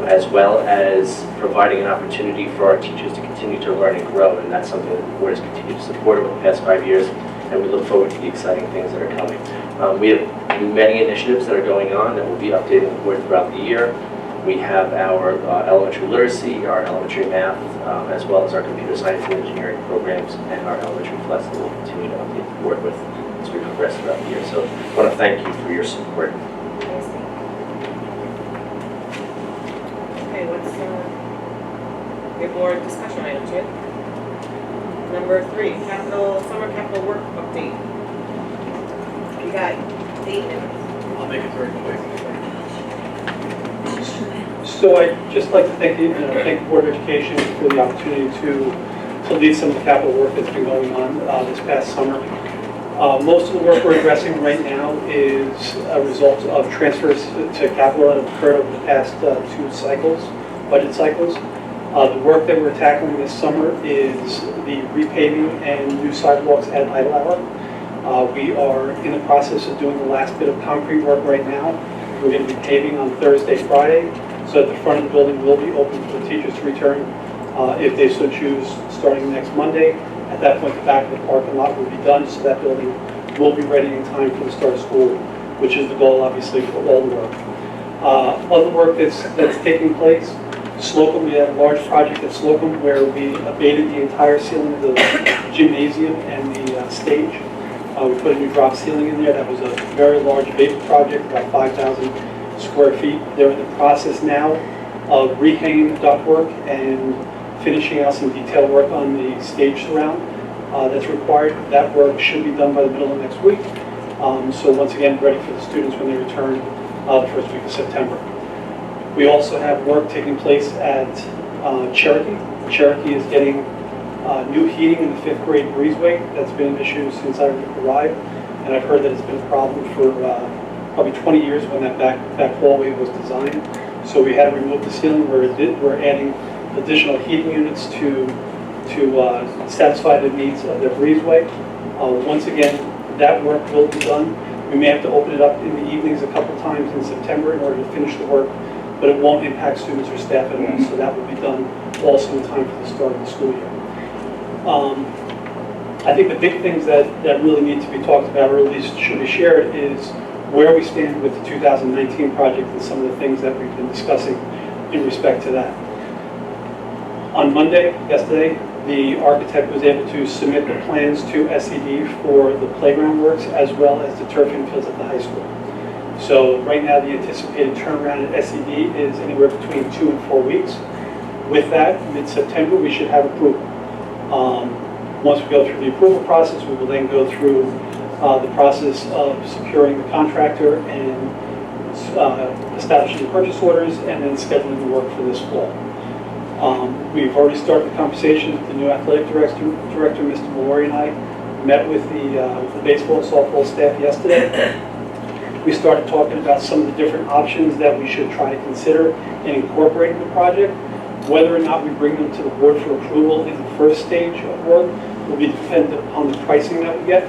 as well as providing an opportunity for our teachers to continue to learn and grow. And that's something that the board has continued to support over the past 5 years, and we look forward to the exciting things that are coming. We have many initiatives that are going on that we'll be updating the board throughout the year. We have our elementary literacy, our elementary math, as well as our computer science and engineering programs, and our elementary plus that we'll continue to update the board with as we progress throughout the year. So I want to thank you for your support. Okay, let's get more discussion items, Jim. Number 3, summer capital work update. You got 8 minutes. I'll make it very quick. So I'd just like to thank the Board of Education for the opportunity to lead some of the capital work that's been going on this past summer. Most of the work we're addressing right now is a result of transfers to capital that have occurred over the past 2 cycles, budget cycles. The work that we're tackling this summer is the repaving and new sidewalks at Idle Hour. We are in the process of doing the last bit of concrete work right now. We're going to be paving on Thursday, Friday, so that the front of the building will be open for the teachers to return if they so choose, starting next Monday. At that point, the back of the parking lot will be done, so that building will be ready in time for the start of school, which is the goal, obviously, for all the work. Other work that's taking place, Slocum, we had a large project at Slocum where we abated the entire ceiling of the gymnasium and the stage. We put a new drop ceiling in there. That was a very large abatement project, about 5,000 square feet. They're in the process now of rehanging the ductwork and finishing out some detailed work on the stage surround that's required. That work should be done by the middle of next week. So once again, ready for the students when they return the first week of September. We also have work taking place at Cherokee. Cherokee is getting new heating in the 5th grade breezeway. That's been an issue since I arrived, and I've heard that it's been a problem for probably 20 years when that back hallway was designed. So we had to remove the ceiling. We're adding additional heating units to satisfy the needs of the breezeway. Once again, that work will be done. We may have to open it up in the evenings a couple times in September in order to finish the work, but it won't impact students or staff at all. So that will be done also in time for the start of the school year. I think the big things that really need to be talked about, or at least should be shared, is where we stand with the 2019 project and some of the things that we've been discussing in respect to that. On Monday, yesterday, the architect was able to submit the plans to SED for the playground works as well as the turf infields at the high school. So right now, the anticipated turnaround at SED is anywhere between 2 and 4 weeks. With that, mid-September, we should have approval. Once we go through the approval process, we will then go through the process of securing the contractor and establishing the purchase orders and then scheduling the work for this fall. We've already started the conversation with the new athletic director, Mr. Mallory, and I met with the baseball and softball staff yesterday. We started talking about some of the different options that we should try to consider in incorporating the project. Whether or not we bring them to the board for approval in the first stage of work will be dependent upon the pricing that we get.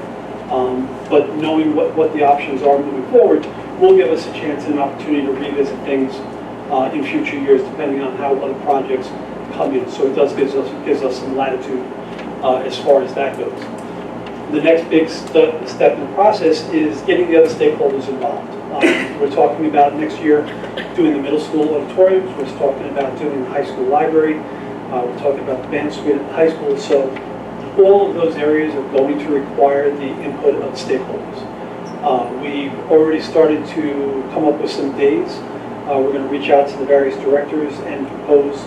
But knowing what the options are moving forward, will give us a chance and an opportunity to revisit things in future years, depending on how other projects come in. So it does gives us some latitude as far as that goes. The next big step in the process is getting the other stakeholders involved. We're talking about next year doing the middle school auditoriums. We're talking about doing the high school library. We're talking about the band suite at the high school. So all of those areas are going to require the input of stakeholders. We've already started to come up with some days. We're going to reach out to the various directors and propose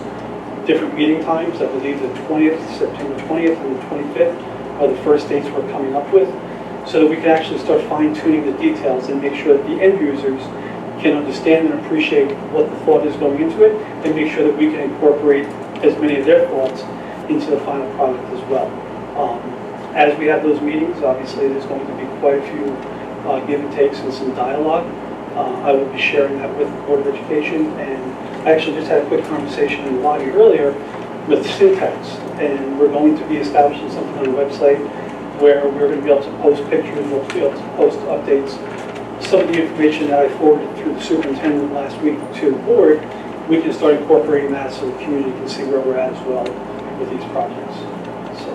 different meeting times. I believe the 20th, September 20th and the 25th are the first dates we're coming up with, so that we can actually start fine-tuning the details and make sure that the end users can understand and appreciate what the thought is going into it, and make sure that we can incorporate as many of their thoughts into the final product as well. As we have those meetings, obviously there's going to be quite a few give and takes and some dialogue. I will be sharing that with the Board of Education, and I actually just had a quick conversation in the lobby earlier with Syntax, and we're going to be establishing something on the website where we're going to be able to post pictures, we'll be able to post updates. Some of the information that I forwarded through the superintendent last week to the board, we can start incorporating that so the community can see where we're at as well with these projects. So,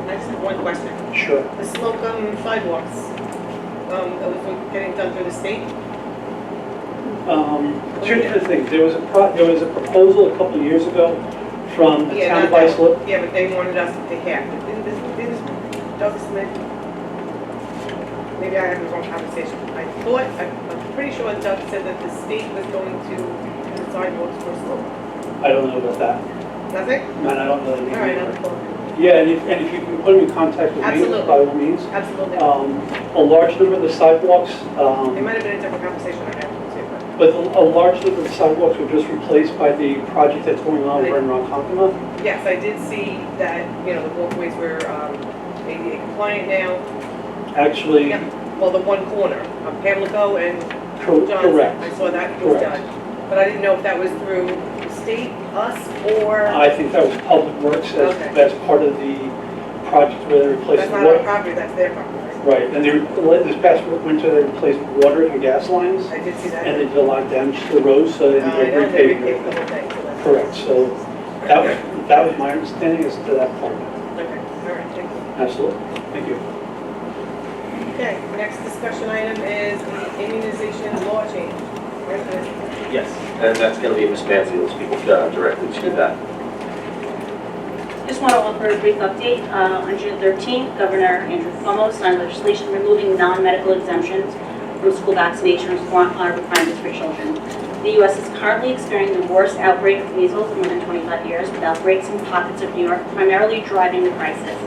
I just have one question. sure. The Slocum sidewalks, those getting done through the state? Two different things. There was a proposal a couple of years ago from the town of Islip. Yeah, but they wanted us to take half. Didn't Doug Smith? Maybe I had the wrong conversation. I'm pretty sure Doug said that the state was going to do the sidewalks for Slocum. I don't know about that. Nothing? No, I don't know. All right, I'm cool. Yeah, and if you can put them in contact with me, by all means. Absolutely. A large number of the sidewalks. It might have been a different conversation I had. But a large number of the sidewalks were just replaced by the project that's going on over in Ronkonkoma. Yes, I did see that, the walkways were ADA compliant now. Actually. Yeah, well, the one corner of Pamlico and Johnson. Correct. I saw that was done. But I didn't know if that was through the state, us, or... I think that was Public Works as part of the project where they replaced That's the not water. our property, that's their property. Right, and this past winter they replaced water and gas lines. I did see that. And they did a lot of damage to the roads, so they I know, they repaved the whole thing. Correct, so that was my understanding as to that part. Okay, all right, thank you. Absolutely, thank you. Okay, next discussion item is the immunization law change. Yes, and that's going to be Ms. Manzi who will speak directly to that. Just want to offer a brief update. On June 13th, Governor Andrew Cuomo signed legislation removing non-medical exemptions from school vaccination requirements for children. The U.S. is currently experiencing the worst outbreak of measles in more than 25 years, with outbreaks in pockets of New York primarily driving the crisis.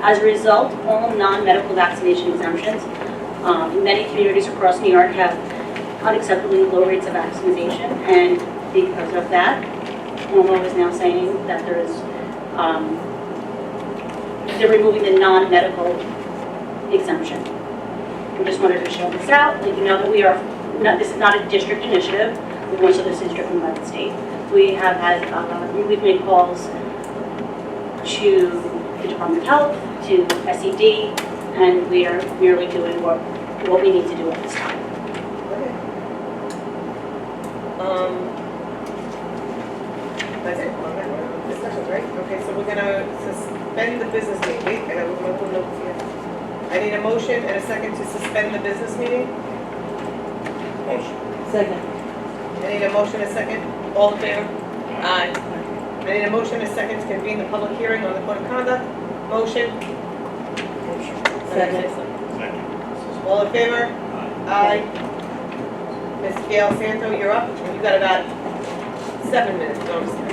As a result, all non-medical vaccination exemptions, many communities across New York have unacceptably low rates of vaccination, and because of that, Cuomo is now saying that there is they're removing the non-medical exemption. We just wanted to show this out, let you know that this is not a district initiative, more so this is driven by the state. We have had, we've made calls to the Department of Health, to SED, and we are merely doing what we need to do at this time. That's it, on that one, discussions, right? Okay, so we're gonna suspend the business meeting. Wait, I got my little notes here. I need a motion and a second to suspend the business meeting. Motion. Second. I need a motion and a second. All in favor? Aye. I need a motion and a second to convene the public hearing on the code of conduct. Motion. Motion. Second. Second. All in favor? Aye. Ms. Gail Santo, you're up. You got about 7 minutes. No, I'm just kidding.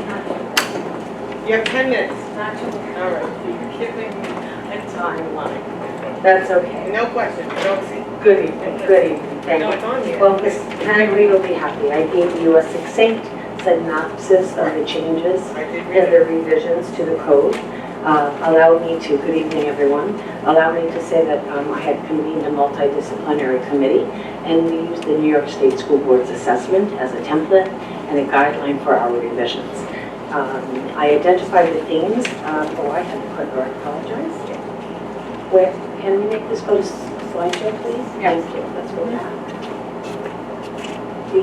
You have 10 minutes. All right. You're giving me a timeline. That's okay. No question. I don't see. Good evening, good evening, thank No, you. it's on here. Well, Ms. Henry will be happy. I gave you a succinct synopsis of the changes I did read and the revisions to the code. Allow me to, good evening everyone, allow me to say that I had convened a multidisciplinary committee, and we used the New York State School Board's assessment as a template and a guideline for our revisions. I identified the themes. Oh, I had to clicker, I apologize. Where, can we make this go to slideshow, please? Thank you, let's go back. No.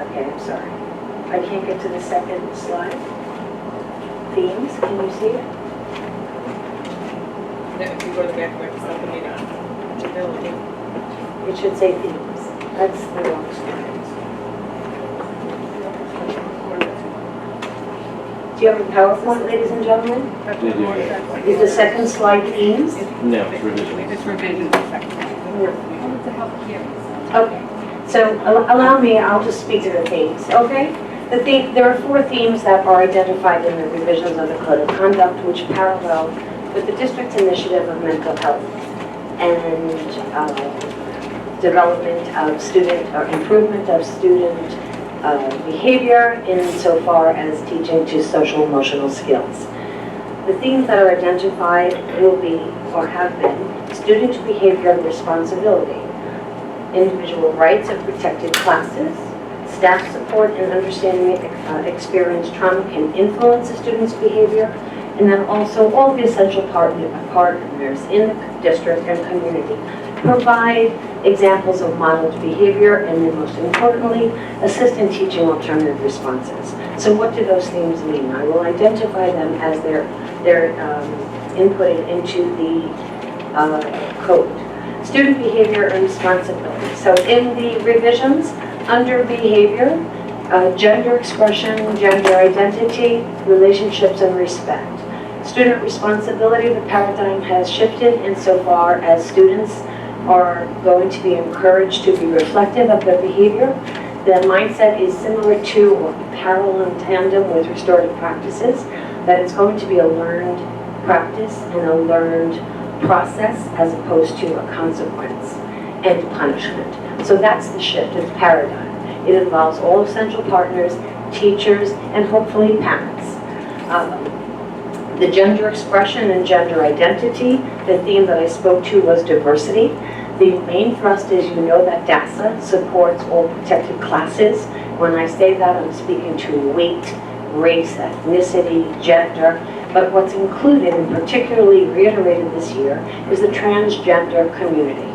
Okay, I'm sorry. I can't get to the second slide. Themes, can you see it? If you go to the back, where it's not the meeting. It should say themes. That's the wrong slide. Do you have a PowerPoint, ladies and gentlemen? Is the second slide themes? No, it's revision. It's revision, the second one. Oh, it's a public hearing, so. Okay, so allow me, I'll just speak to the themes, okay? There are 4 themes that are identified in the revisions of the Code of Conduct, which parallel with the district's initiative of mental health and development of student, or improvement of student behavior insofar as teaching to social emotional skills. The themes that are identified will be, or have been, student behavior and responsibility, individual rights of protected classes, staff support and understanding experienced trauma can influence a student's behavior, and then also all the essential partners in the district and community provide examples of modeled behavior and then most importantly, assist in teaching alternative responses. So what do those themes mean? I will identify them as they're inputted into the code. Student behavior and responsibility. So in the revisions, under behavior, gender expression, gender identity, relationships, and respect. Student responsibility, the paradigm has shifted insofar as students are going to be encouraged to be reflective of their behavior. The mindset is similar to or parallel in tandem with restorative practices, that it's going to be a learned practice and a learned process as opposed to a consequence and punishment. So that's the shift, it's paradigm. It involves all essential partners, teachers, and hopefully parents. The gender expression and gender identity, the theme that I spoke to was diversity. The main thrust is, you know, that DASA supports all protected classes. When I say that, I'm speaking to weight, race, ethnicity, gender, but what's included and particularly reiterated this year is the transgender community,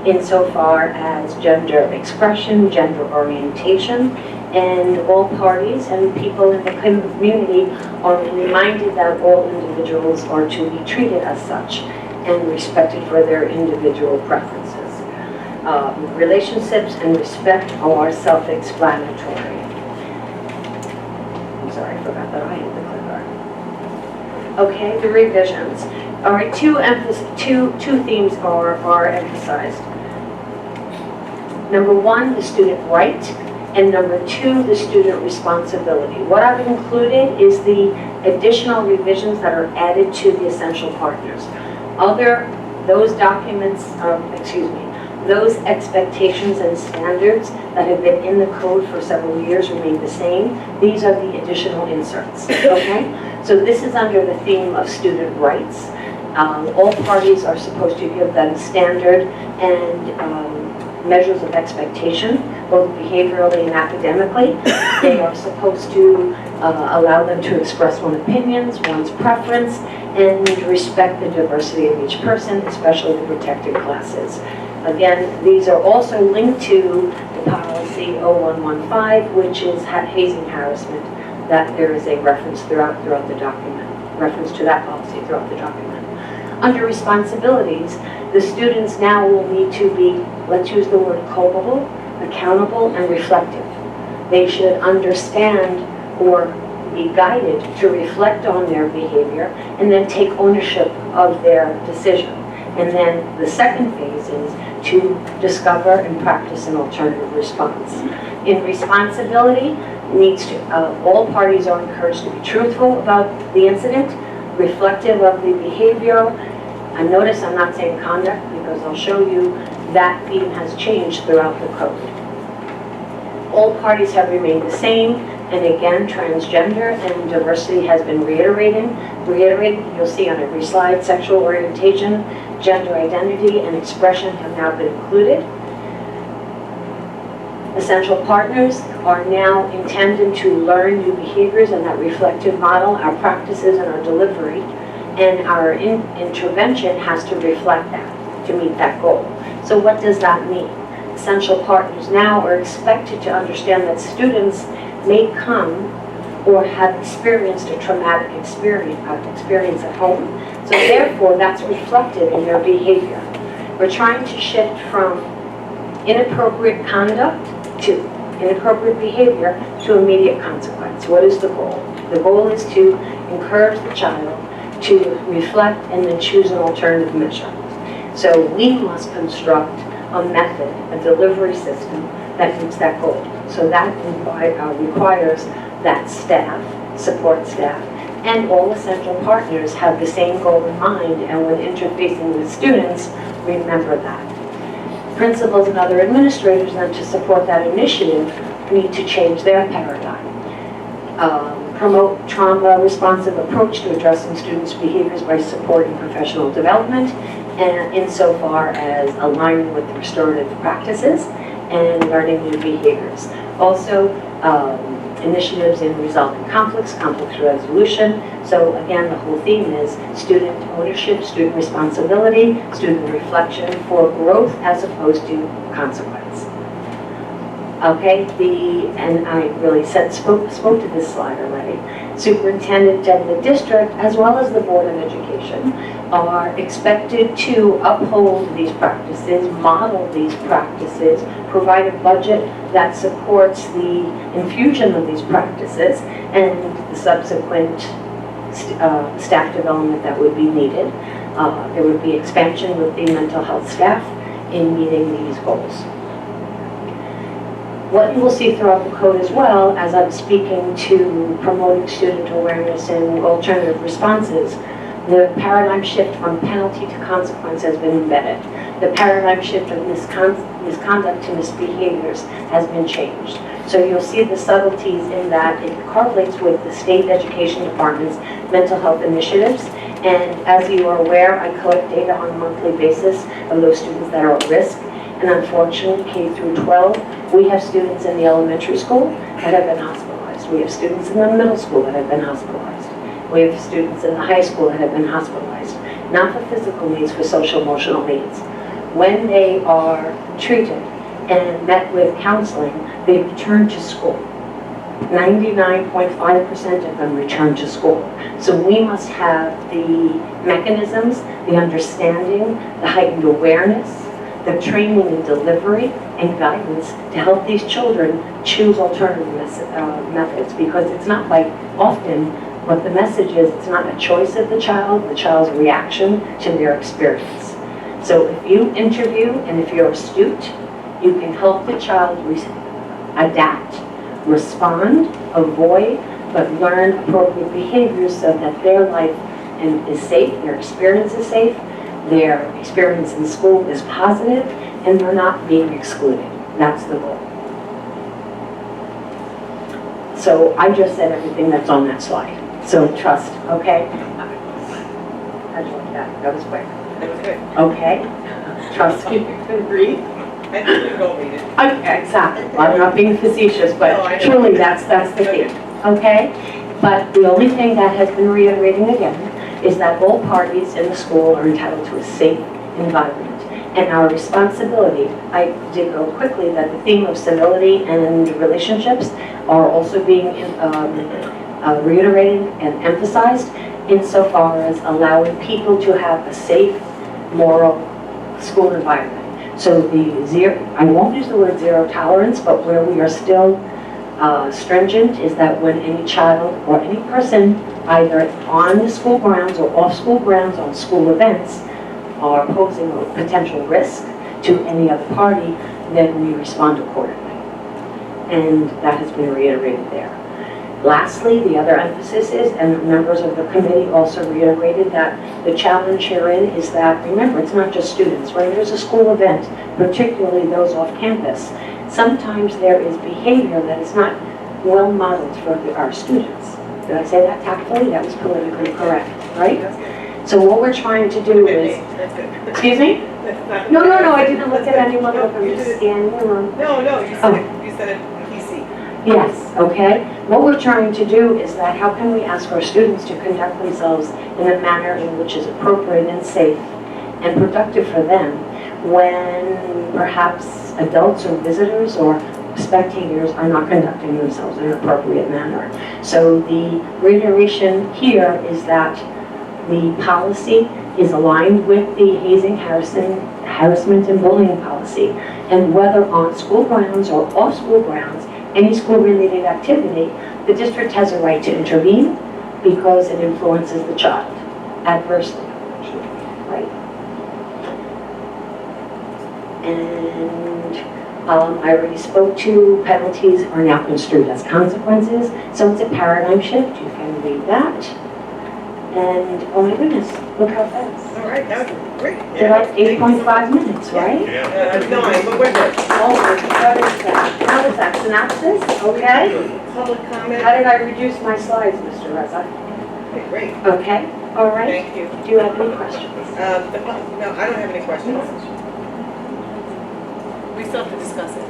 insofar as gender expression, gender orientation, and all parties and people in the community are reminded that all individuals are to be treated as such and respected for their individual preferences. Relationships and respect are self-explanatory. I'm sorry, I forgot that I had the clicker. Okay, the revisions. All right, two themes are emphasized. Number 1, the student right, and number 2, the student responsibility. What I've included is the additional revisions that are added to the essential partners. Those documents, those expectations and standards that have been in the code for several years remain the same. These are the additional inserts, okay? So this is under the theme of student rights. All parties are supposed to give them standard and measures of expectation, both behaviorally and academically. They are supposed to allow them to express one's opinions, one's preference, and respect the diversity of each person, especially the protected classes. Again, these are also linked to the policy 0115, which is hazing harassment, that there is a reference throughout the document, reference to that policy throughout the document. Under responsibilities, the students now will need to be, let's use the word culpable, accountable, and reflective. They should understand or be guided to reflect on their behavior and then take ownership of their decision. And then the second phase is to discover and practice an alternative response. In responsibility, all parties are encouraged to be truthful about the incident, reflective of the behavior. And notice I'm not saying conduct, because I'll show you that theme has changed throughout the code. All parties have remained the same, and again, transgender and diversity has been reiterated. You'll see on every slide, sexual orientation, gender identity, and expression have now been included. Essential partners are now intended to learn new behaviors and that reflective model, our practices and our delivery, and our intervention has to reflect that. to meet that goal. So what does that mean? Essential partners now are expected to understand that students may come or have experienced a traumatic experience at home. So therefore, that's reflected in their behavior. We're trying to shift from inappropriate conduct to inappropriate behavior to immediate consequence. What is the goal? The goal is to encourage the child to reflect and then choose an alternative measure. So we must construct a method, a delivery system that meets that goal. So that requires that staff, support staff, and all essential partners have the same goal in mind, and when interfacing with students, remember that. Principals and other administrators then to support that initiative need to change their paradigm. Promote trauma-responsive approach to addressing students' behaviors by supporting professional development and insofar as aligning with restorative practices and learning new behaviors. Also, initiatives in resolving conflicts, conflict resolution. So again, the whole theme is student ownership, student responsibility, student reflection for growth as opposed to consequence. Okay, and I really spoke to this slide already. Superintendent and the district, as well as the Board of Education, are expected to uphold these practices, model these practices, provide a budget that supports the infusion of these practices and the subsequent staff development that would be needed. There would be expansion with the mental health staff in meeting these goals. What you will see throughout the code as well, as I'm speaking to promoting student awareness and alternative responses, the paradigm shift from penalty to consequence has been embedded. The paradigm shift of misconduct to misbehaviors has been changed. So you'll see the subtleties in that it correlates with the state education department's mental health initiatives. And as you are aware, I collect data on a monthly basis of those students that are at risk. And unfortunately, K through 12, we have students in the elementary school that have been hospitalized. We have students in the middle school that have been hospitalized. We have students in the high school that have been hospitalized, not for physical needs, for social emotional needs. When they are treated and met with counseling, they return to school. 99.5% of them return to school. So we must have the mechanisms, the understanding, the heightened awareness, the training and delivery and guidance to help these children choose alternative methods, because it's not like often what the message is, it's not a choice of the child's reaction to their experience. So if you interview and if you're astute, you can help the child adapt, respond, avoid, but learn appropriate behaviors so that their life is safe, their experience is safe, their experience in school is positive, and they're not being excluded. That's the goal. So I just said everything that's on that slide. So trust, okay? How'd you like that? That was quick. That was good. Okay? Trust me. You can breathe. I think you go read it. Okay, exactly. Well, I'm not being facetious, No, I but know. truly that's the thing. Okay? But the only thing that has been reiterating again is that all parties in the school are entitled to a safe environment. And our responsibility, I did go quickly, that the theme of civility and relationships are also being reiterated and emphasized insofar as allowing people to have a safe, moral school environment. So I won't use the word zero tolerance, but where we are still stringent is that when any child or any person, either on the school grounds or off school grounds on school events, are posing a potential risk to any other party, then we respond accordingly. And that has been reiterated there. Lastly, the other emphasis is, and members of the committee also reiterated, that the challenge herein is that, remember, it's not just students. When there's a school event, particularly those off campus, sometimes there is behavior that is not well modeled for our students. Did I say that tactfully? That was politically correct, right? So what we're trying to do is, excuse me? No, I didn't look at anyone, I'm just scanning the room. No, you said it PC. Yes, okay. What we're trying to do is that how can we ask our students to conduct themselves in a manner in which is appropriate and safe, and productive for them when perhaps adults or visitors or spectators are not conducting themselves in an appropriate manner. So the reiteration here is that the policy is aligned with the hazing, harassment, and bullying policy. And whether on school grounds or off school grounds, any school-related activity, the district has a right to intervene because it influences the child adversely, right? And I already spoke to penalties are now construed as consequences, so it's a paradigm shift. You can read that. And, oh my goodness, look how fast. All right, that was great. They're like 8.5 minutes, right? Yeah. 9, but we're good. Oh, what is that? How is that? Synopsis? Okay. Public comment. How did I reduce my slides, Mr. Reza? Okay, great. Okay, all right. Thank you. Do you have any questions? No, I don't have any questions. We still have to discuss it.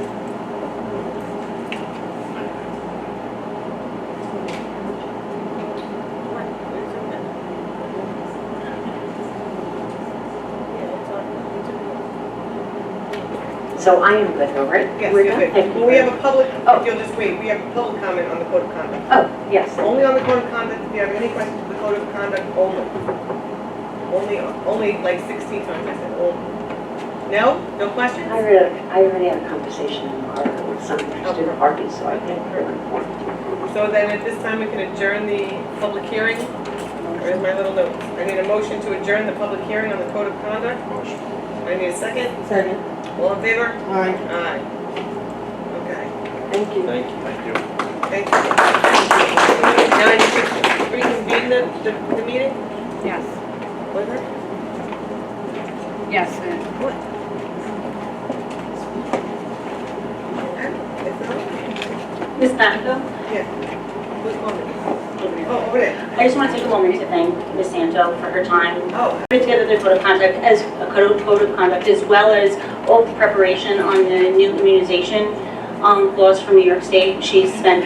So I am good, all right? Yes, We're you're done? good. Thank you. We have a public, Oh. if you'll just wait, we have a public comment on the code of conduct. Oh, yes. Only on the code of conduct, if you have any questions, the code of conduct only. Only like 16 times I said only. No? No questions? I already had a conversation in the article with some student parties, so I think they're informed. So then at this time, we can adjourn the public hearing. Where's my little notes? I need a motion to adjourn the public hearing on the code of conduct. Motion. I need a second. Second. All in favor? Aye. Aye. Okay, Thank you. Thank you. thank you. Now I need to reconvene the meeting? Yes, Was it? yes, What? It's not? Ms. Santo, Yeah. Who's calling? Oh, over there. I just want to take a moment to thank Ms. Santo for her time Oh, putting together the code of conduct as well as all the preparation on the new immunization laws from New York State. She's spent,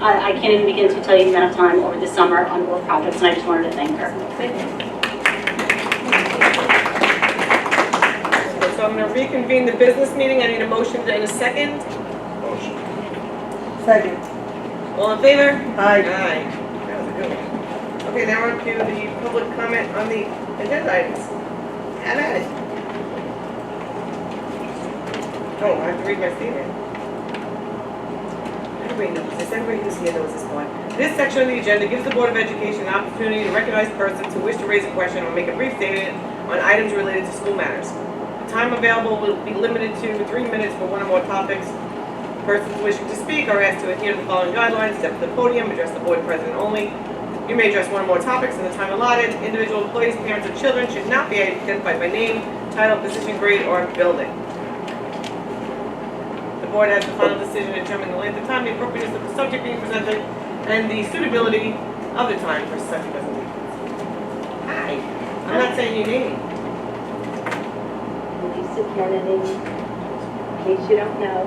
I can't even begin to tell you the amount of time over the summer on both projects, and I just wanted to thank her. thank you. So I'm going to reconvene the business meeting. I need a motion in a second. Motion. Second. All in favor? Aye. Aye. That was a good one. Okay, now we're up to the public comment on the agenda items. Have at it. Oh, I have to read my statement. Everybody knows this. Everybody who's here knows this one. This section of the agenda gives the Board of Education an opportunity to recognize persons who wish to raise a question or make a brief statement on items related to school matters. The time available will be limited to 3 minutes for one or more topics. Persons wishing to speak are asked to adhere to the following guidelines: step to the podium, address the board president only. You may address one or more topics in the time allotted. Individual employees, parents, or children should not be identified by name, title, position, grade, or building. The board has the final decision to determine the length of time, the appropriateness of the subject being presented, and the suitability of the time for such presentations. Hi, I'm not saying your name. Lisa Kennedy, in case you don't know.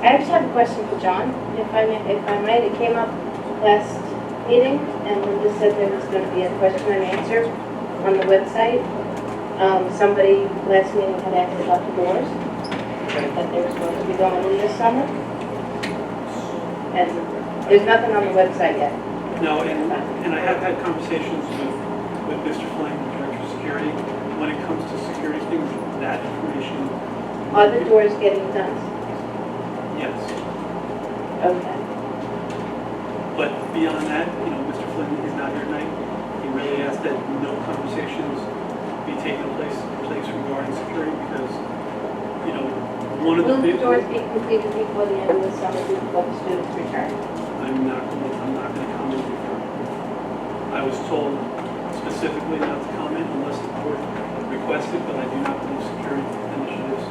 I actually have a question for John, if I might. It came up last meeting, and Linda said there was going to be a question and answer on the website. Somebody last meeting had asked about the doors, that they were supposed to be going in this summer. And there's nothing on the website yet. No, and I have had conversations with Mr. Flynn, Director of Security. When it comes to security things, that information, Are the doors getting done? yes. Okay. But beyond that, Mr. Flynn is not here tonight. He really asked that no conversations be taking place regarding security because, one of the Will the big... doors be completed before the end of the summer, before the students return? I'm not going to comment before. I was told specifically not to comment unless the board requested, but I do not believe security initiatives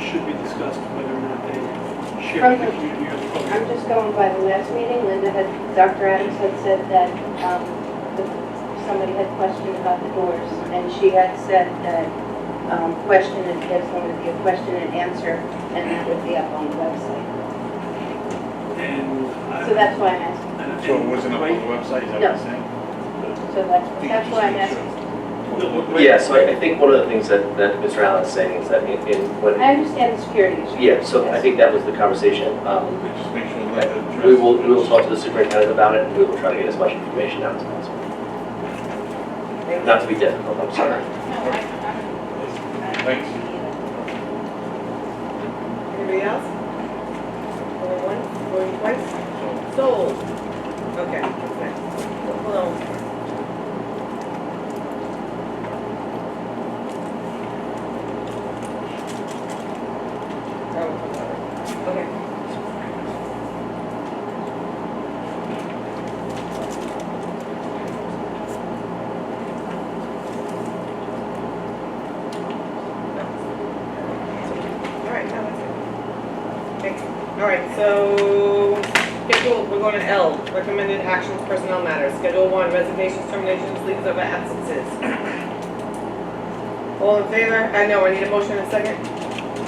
should be discussed whether or not they share the community or the public. I'm just going by the last meeting. Dr. Adams had said that somebody had questioned about the doors, and she had said that there's going to be a question and answer, and that would be up on the website. So that's why I'm asking. So it wasn't up on the website, is that what you're saying? So that's why I'm asking. Yeah, so I think one of the things that Mr. Allen is saying is that when, I understand the security issue. yeah, so I think that was the conversation. Just make sure that We will talk to the superintendent about it, and we will try to get as much information out as possible. Not to be difficult, I'm sorry. Thanks. Anybody else? Going once, going twice? Sold. Okay, what's next? Hold on. Okay. All right, now that's it. Thanks. All right, so schedule, we're going to L, recommended actions, personnel matters. Schedule 1, resignations, terminations, leaves of absences. All in favor? I know, I need a motion and a second.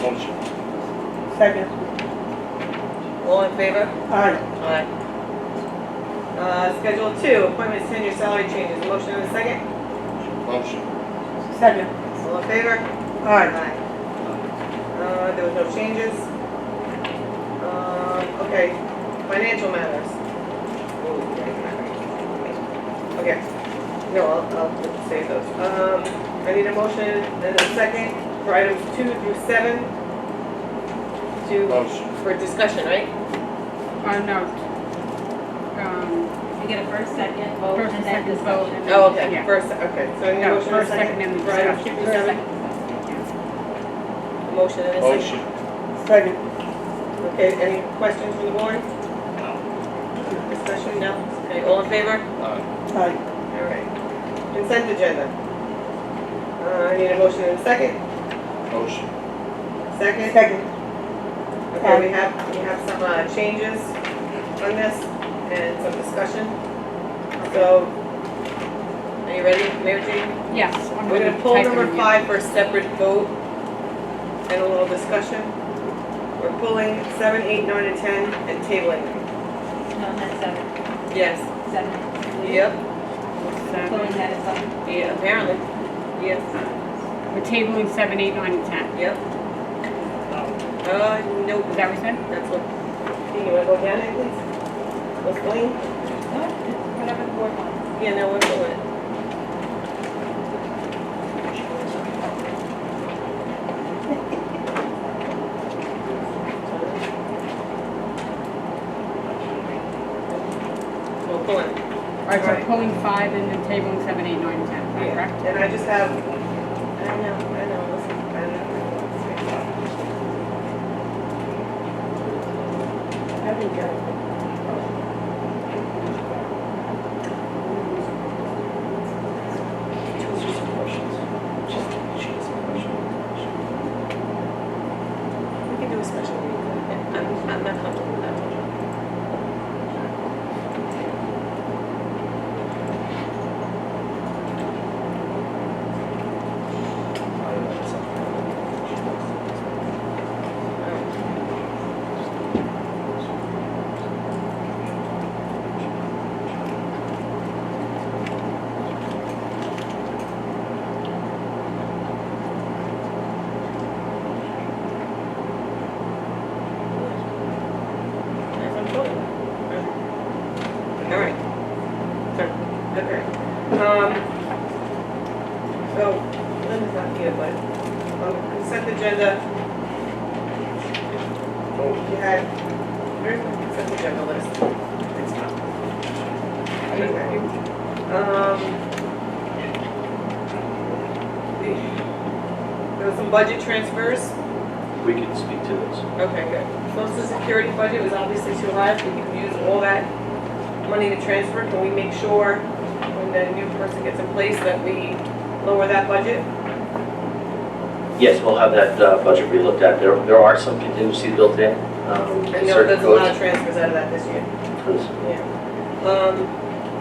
Motion. Second. All in favor? Aye. Aye. Schedule 2, appointments, tenure, salary changes. Motion and a second. Motion. Second. All in favor? Aye. There was no changes. Okay, financial matters. Okay, no, I'll save those. I need a motion and a second for items 2 through 7 Motion. for discussion, right? No. You get a first, second, vote, First and and then second vote. discussion. Oh, okay, Yeah. first, okay, so I need a No, motion and a first, second, second and then for items 2 discussion. through 7. Motion and a Motion. second. Second. Okay, any questions from the board? Discussion, no? Okay, all in favor? Aye. All right. Consent agenda. I need a motion and a second. Motion. Second? Second. Okay, we have some changes on this and some discussion. So, are you ready, Mary Jane? Yes. I'm We're gonna pull type number them in. 5 for a separate vote and a little discussion. We're pulling 7, 8, 9, and 10 and tabling them. No, that's 7. Yes. 7. Yep. Pulling that as 7. Yeah, apparently. Yes. We're tabling 7, 8, 9, and 10. Yep. Nope. Is that what we said? That's what, you wanna go down it, please? What's going? Whatever the board wants. Yeah, no, we're pulling it. We're pulling it. All right, so Right. pulling 5 and then tabling 7, 8, 9, and 10, is that Yeah. correct? And I just have, I know, listen, I know. I think you're. We can do a special meeting. I'm not comfortable with that. All right. Okay. So, Linda's not here, but on the consent agenda, you had, where's the consent agenda list? It's not. Okay. There was some budget transfers. We can speak to those. Okay, good. Social security budget was obviously too high. We can use all that money to transfer. Can we make sure when the new person gets in place that we lower that budget? Yes, we'll have that budget relooked at. There are some contingencies built in. I know certain there's a lot of codes. transfers out of that this year. Please. Yeah.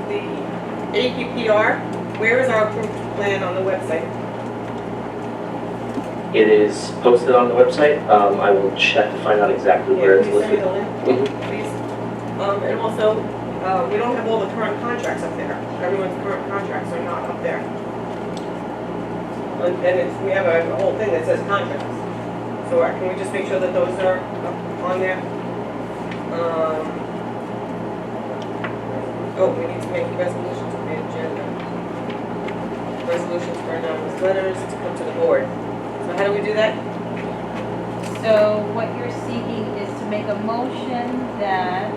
The APPR, where is our approved plan on the website? It is posted on the website. I will check to find out exactly where it's Can you send me listed. the link, please? And also, we don't have all the current contracts up there. Everyone's current contracts are not up there. and we have a whole thing that says contracts. So can we just make sure that those are on there? Oh, we need to make resolutions for the agenda. Resolutions for anonymous letters to come to the board. So how do we do that? So what you're seeking is to make a motion that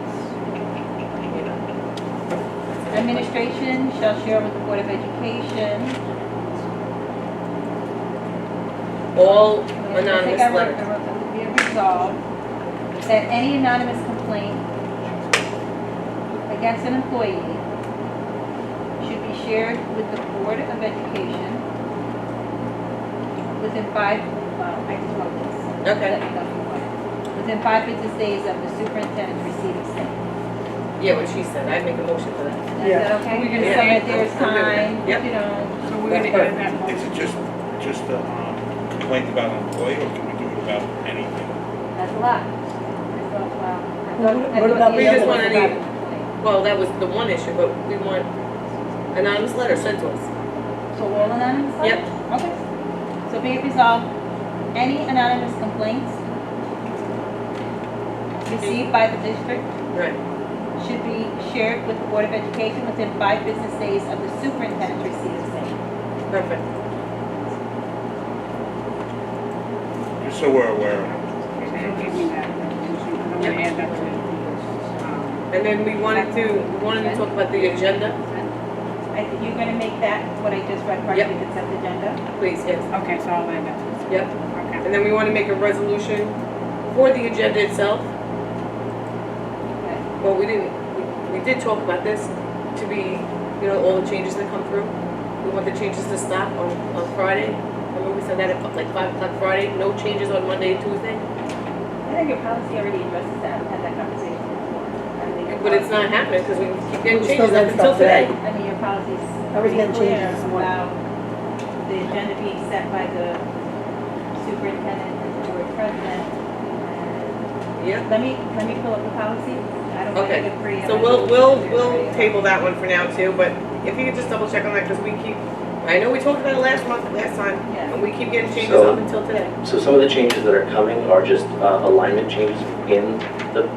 administration shall share with the Board of Education. All I anonymous think I wrote letters. that be resolved that any anonymous complaint against an employee should be shared with the Board of Education within I just wrote this. Okay. Let me know if you want it. Within 5 business days of the superintendent's receipt of same. Yeah, what she said, I'd make a motion for that. Is that okay? We're gonna So say that it. there's time, Yep. you know. So we're gonna add that Is it just a complaint about an employee, or can we do it about anything? That's a lot. What about the other one? Well, that was the one issue, but we want anonymous letter sent to us. So all anonymous? Yep. Okay. So be it resolved, any anonymous complaints received by the district Right. should be shared with the Board of Education within 5 business days of the superintendent's receipt of same. Perfect. Just so we're aware of it. Give me that. I'm gonna add that to And then we wanted to talk about the agenda, You're gonna make that, what I just read, part of the consent agenda? please, yes. okay, so I'll add that to this. Yep. Okay. And then we want to make a resolution for the agenda itself. Okay. Well, we did talk about this to be, all the changes that come through. We want the changes to stop on Friday. Remember we said that at like 5 o'clock Friday, no changes on Monday and Tuesday? I think your policy already addresses that, had that conversation before. I think your But it's not policy- happening because we keep getting We still changes up got until stuff today. today. I mean, your policy's I was pretty getting clear changes this morning. about the agenda being set by the superintendent and the board president. Yeah. Let me pull up the policy. I don't want to Okay. get free. So we'll table that one for now too, but if you could just double check on that because I know we talked about it last time, Yeah. and we keep getting changes So- up until today. So some of the changes that are coming are just alignment changes in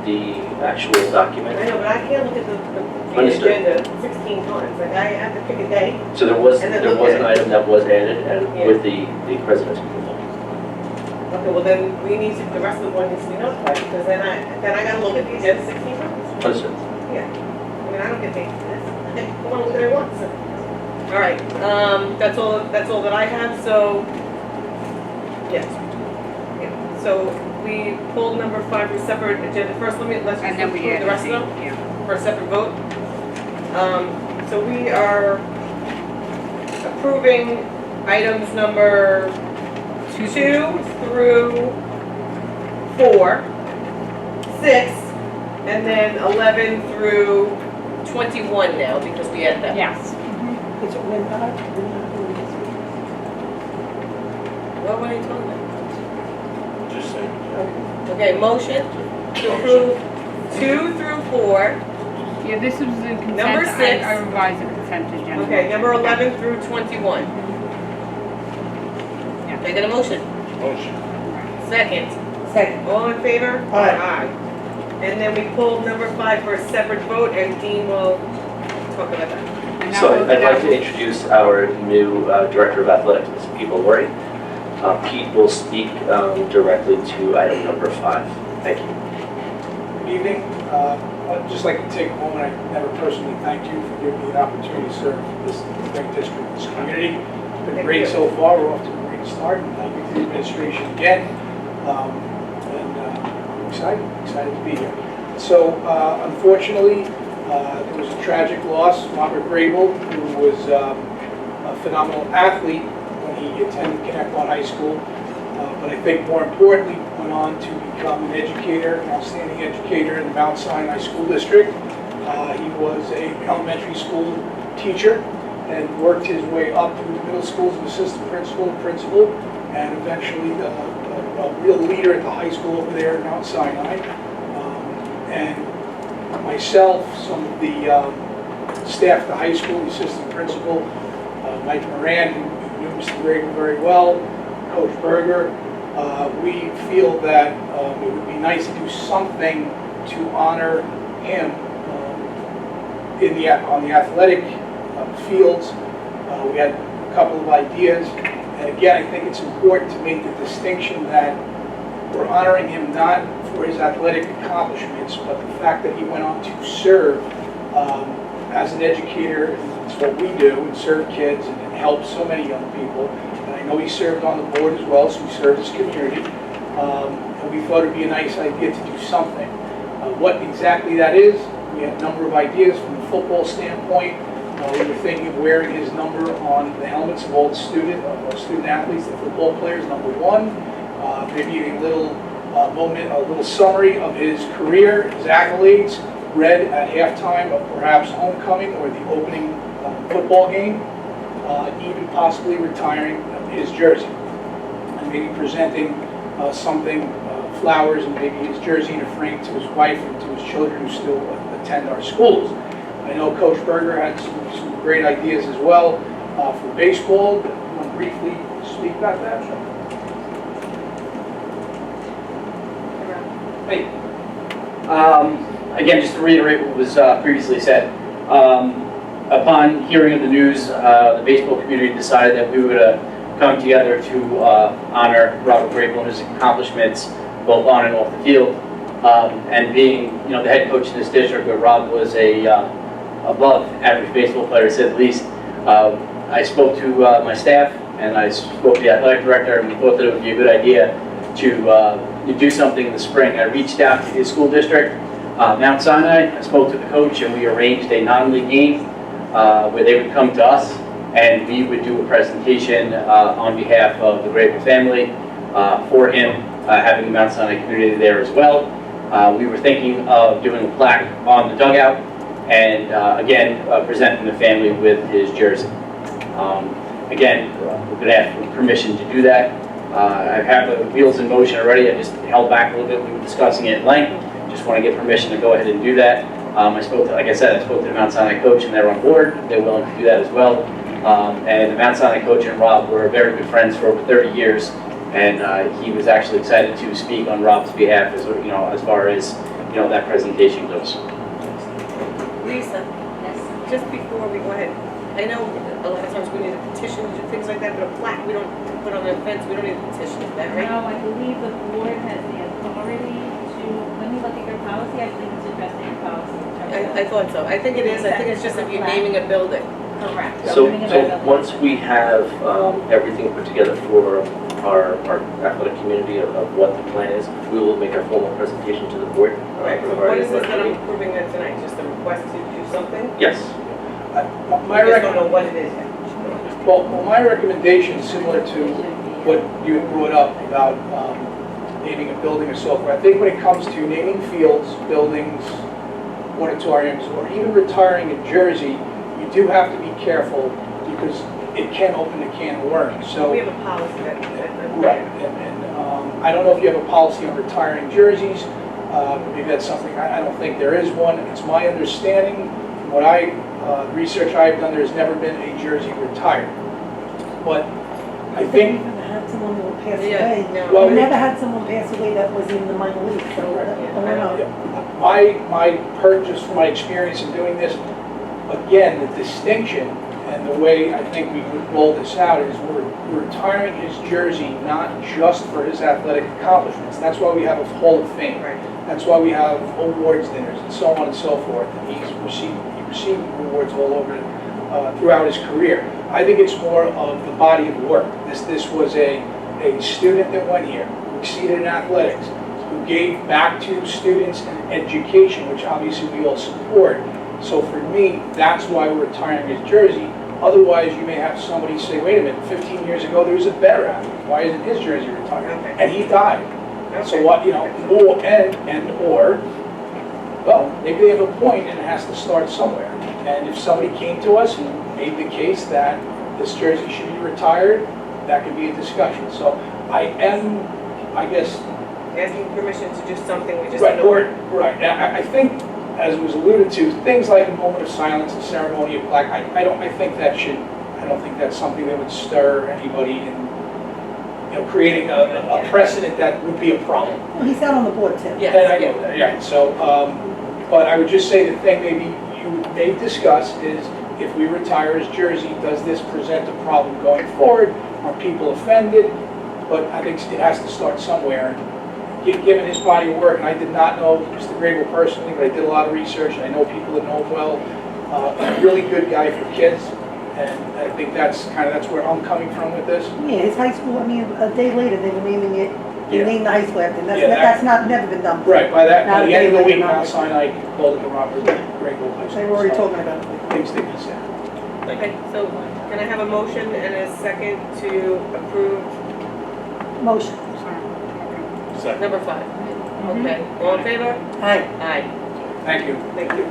the actual I document. know, but I can't look at the Understood. agenda 16 times. Like, I have to pick a day. So there was And then an look at it. item that was added and Yeah. with the president's approval. Okay, well then, the rest of the board needs to be notified, because then I gotta look at the agenda 16 times. Understood. Yeah. I mean, I don't get paid for this. I wanna look at it once. All right, that's all that I have, so, yes. Yeah. So we pulled number 5 for separate agenda. First, let's And just then we approve add the rest of them yeah. for a separate vote. So we are approving items number 2 through 4, 6, and then 11 through 21 now, because we added that. Yes. It's a win, What are you talking about? Just say. Okay, motion to approve 2 through 4, Yeah, this was the consent. Number 6. I revised the consent agenda. okay, number 11 through 21. Yeah. Can I get a motion? Motion. Second. Second. All in favor? Aye. And then we pulled number 5 for a separate vote, and Dean will talk about that. And that So will- I'd like that to will- introduce our new Director of Athletics, Ms. Pete Lori. Pete will speak directly to item number 5. Thank you. Good evening. I'd just like to take a moment, I never personally thank you for giving me the opportunity to serve this great district, this community. It's been great so far, we're off to a great start, and thank you to the administration again. I'm excited to be here. So unfortunately, there was a tragic loss. Robert Grable, who was a phenomenal athlete when he attended Connecticut High School, but I think more importantly, went on to become an educator, an outstanding educator in the Mount Sinai School District. He was an elementary school teacher and worked his way up through the middle school as an assistant principal, and eventually a real leader at the high school over there at Mount Sinai. And myself, some of the staff at the high school, the assistant principal, Mike Moran, who knew Mr. Grable very well, Coach Berger. We feel that it would be nice to do something to honor him on the athletic fields. We had a couple of ideas, and again, I think it's important to make the distinction that we're honoring him not for his athletic accomplishments, but the fact that he went on to serve as an educator. It's what we do, and serve kids and help so many young people. And I know he served on the board as well, so he served his community. And we thought it'd be a nice idea to do something. What exactly that is, we had a number of ideas from the football standpoint. We were thinking of wearing his number on the helmets of all the student athletes, the football players, number one. Maybe a little moment, a little summary of his career, his accolades, read at halftime of perhaps homecoming or the opening football game, even possibly retiring his jersey, and maybe presenting something, flowers and maybe his jersey in a frame to his wife and to his children who still attend our schools. I know Coach Berger had some great ideas as well for baseball. Do you want to briefly speak about that? Hey. Again, just to reiterate what was previously said, upon hearing of the news, the baseball community decided that we were going to come together to honor Robert Grable and his accomplishments both on and off the field. And being, the head coach in this district, where Rob was a above average baseball player, to say the least, I spoke to my staff and I spoke to the athletic director, and we thought that it would be a good idea to do something in the spring. I reached out to his school district, Mount Sinai. I spoke to the coach, and we arranged a non-league game where they would come to us and we would do a presentation on behalf of the Grable family for him, having the Mount Sinai community there as well. We were thinking of doing a plaque on the dugout and again presenting the family with his jersey. Again, we're going to ask for permission to do that. I have the wheels in motion already. I just held back a little bit. We were discussing it at length. Just want to get permission to go ahead and do that. Like I said, I spoke to the Mount Sinai coach, and they're on board. They're willing to do that as well. And the Mount Sinai coach and Rob were very good friends for over 30 years, and he was actually excited to speak on Rob's behalf, as far as that presentation goes. Lisa, just before we go ahead, I know a lot of times we need a petition to do things like that, but a plaque we don't put on the fence, we don't need a petition, is that right? No, I believe the board has the authority to, let me look at your policy, I believe it's addressed in your policy. I thought so. I think it is. I think it's just if you're naming a building. Correct. So once we have everything put together for our athletic community of what the plan is, we will make a formal presentation to the board. Right, so what is this that I'm approving that tonight? Just a request to do something? Yes. My I just don't know what it is yet. Well, my recommendation is similar to what you had brought up about naming a building or so forth. I think when it comes to naming fields, buildings, auditoriums, or even retiring a jersey, you do have to be careful because it can open a can of worms. So we have a policy that right, and I don't know if you have a policy on retiring jerseys. Maybe that's something. I don't think there is one. It's my understanding, from what the research I've done, there's never been a jersey retired. But I think we never had someone who passed Yeah, away. no. Well, We never had someone pass away that was in the minor league, so I don't know. just from my experience in doing this, again, the distinction and the way I think we would roll this out is we're retiring his jersey not just for his athletic accomplishments. That's why we have a Hall of Fame. Right. That's why we have awards dinners and so on and so forth. And he received awards all over throughout his career. I think it's more of the body of work. This was a student that went here, who exceeded in athletics, who gave back to students and education, which obviously we all support. So for me, that's why we're retiring his jersey. Otherwise, you may have somebody say, wait a minute, 15 years ago there was a better athlete. Why isn't his jersey retired? Okay. And he died. Okay. So what, or, well, maybe they have a point and it has to start somewhere. And if somebody came to us and made the case that this jersey should be retired, that could be a discussion. So I am, I guess, asking permission to do something we just right, don't know. right. And I think, as was alluded to, things like a moment of silence, a ceremony, a plaque. I I don't think that's something that would stir anybody in, creating a precedent that would be a problem. Well, he's not on the board, Tim. And I know that, yeah, so, but I would just say the thing maybe you may discuss is if we retire his jersey, does this present a problem going forward? Are people offended? But I think it has to start somewhere. Given his body of work, and I did not know Mr. Grable personally, but I did a lot of research, and I know people that know him well. A really good guy for kids, and I think that's where I'm coming from with this. Yeah, his high school, I mean, a day later, they were naming it, they Yeah. named the high school after him. Yeah, That's not, never been done. Right, by Not the a end of the day week, later, Mount not- Sinai called it the Robert Grable High School. They were already So, talking about it. Big statements, yeah. Okay, so can I have a motion and a second to approve Motion. Second. number 5? Okay, all in favor? Aye, Aye. Thank you. Thank you.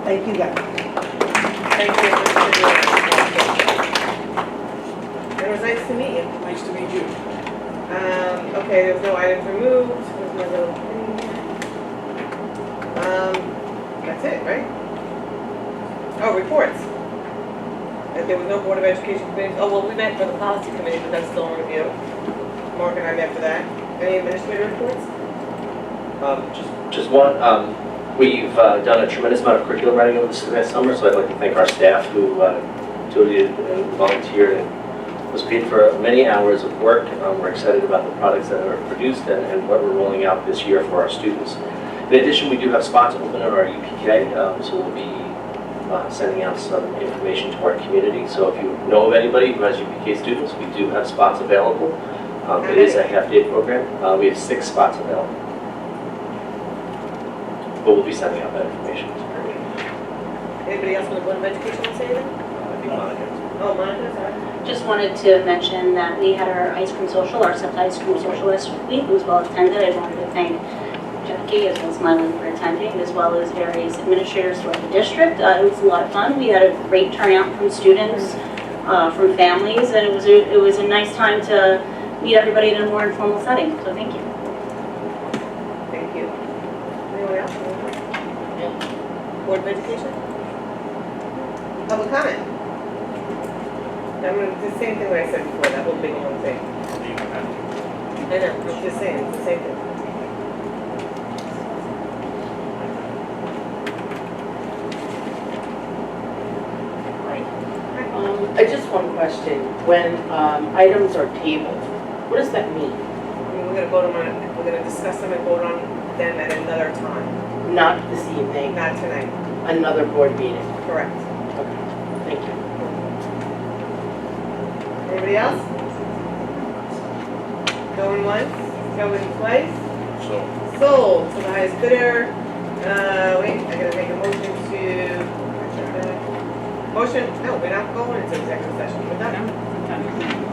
thank you guys. Thank you. It was nice to meet you. Nice to meet you. Okay, there's no items removed. There's my little thing here. That's it, right? Oh, reports. There was no Board of Education committees. Oh, well, we met for the policy committee, but that's still in review. Mark and I met for that. Any administrative reports? Just one, we've done a tremendous amount of curriculum writing over this past summer, so I'd like to thank our staff who donated and volunteered and was paid for many hours of work. We're excited about the products that are produced and what we're rolling out this year for our students. In addition, we do have spots open in our UPK, so we'll be sending out some information to our community. So if you know of anybody who has UPK students, we do have spots available. It is a half-day program. We have 6 spots available. But we'll be sending out that information. Anybody else from the Board of Education want to say anything? I think Monica. Oh, Monica, sorry. Just wanted to mention that we had our ice cream social, our SEPTA ice cream social last week. It was well attended. I wanted to thank Jackie as well as Mylan for attending, as well as various administrators throughout the district. It was a lot of fun. We had a great turnout from students, from families, and it was a nice time to meet everybody in a more informal setting. So thank you. Thank you. Anyone else? Board of Education? Public comment? I'm going to do the same thing that I said before, that whole big long thing. I know, I'm just saying, it's the same thing. I just one question. When items are tabled, what does that mean? We're going to vote on it, we're going to discuss them and vote on them at another time, Not this evening, not tonight. another board meeting. Correct. Okay, thank you. Anybody else? Going once, going twice? So. Sold to the highest bidder. Wait, I gotta make a motion to, motion, no, we're not going into executive session, we're done.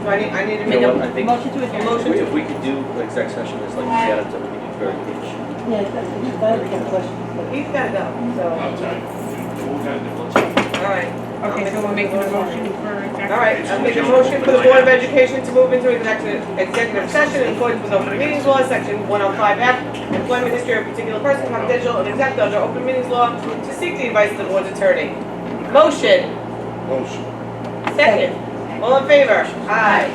So I need to You make know a what, I think Motion to adjourn. motion if to, we could do exec session, it's like, yeah, we could do very good. Yeah, that's a question. he's gotta go, so, all right. Okay, so we're making a motion for executive. All right, I'll make a motion for the Board of Education to move into executive session in accordance with open meetings law, section 105F, employment history of a particular person, confidential and exempt under open meetings law, to seek the advice of the board's attorney. Motion, Motion. second. All in favor? Aye.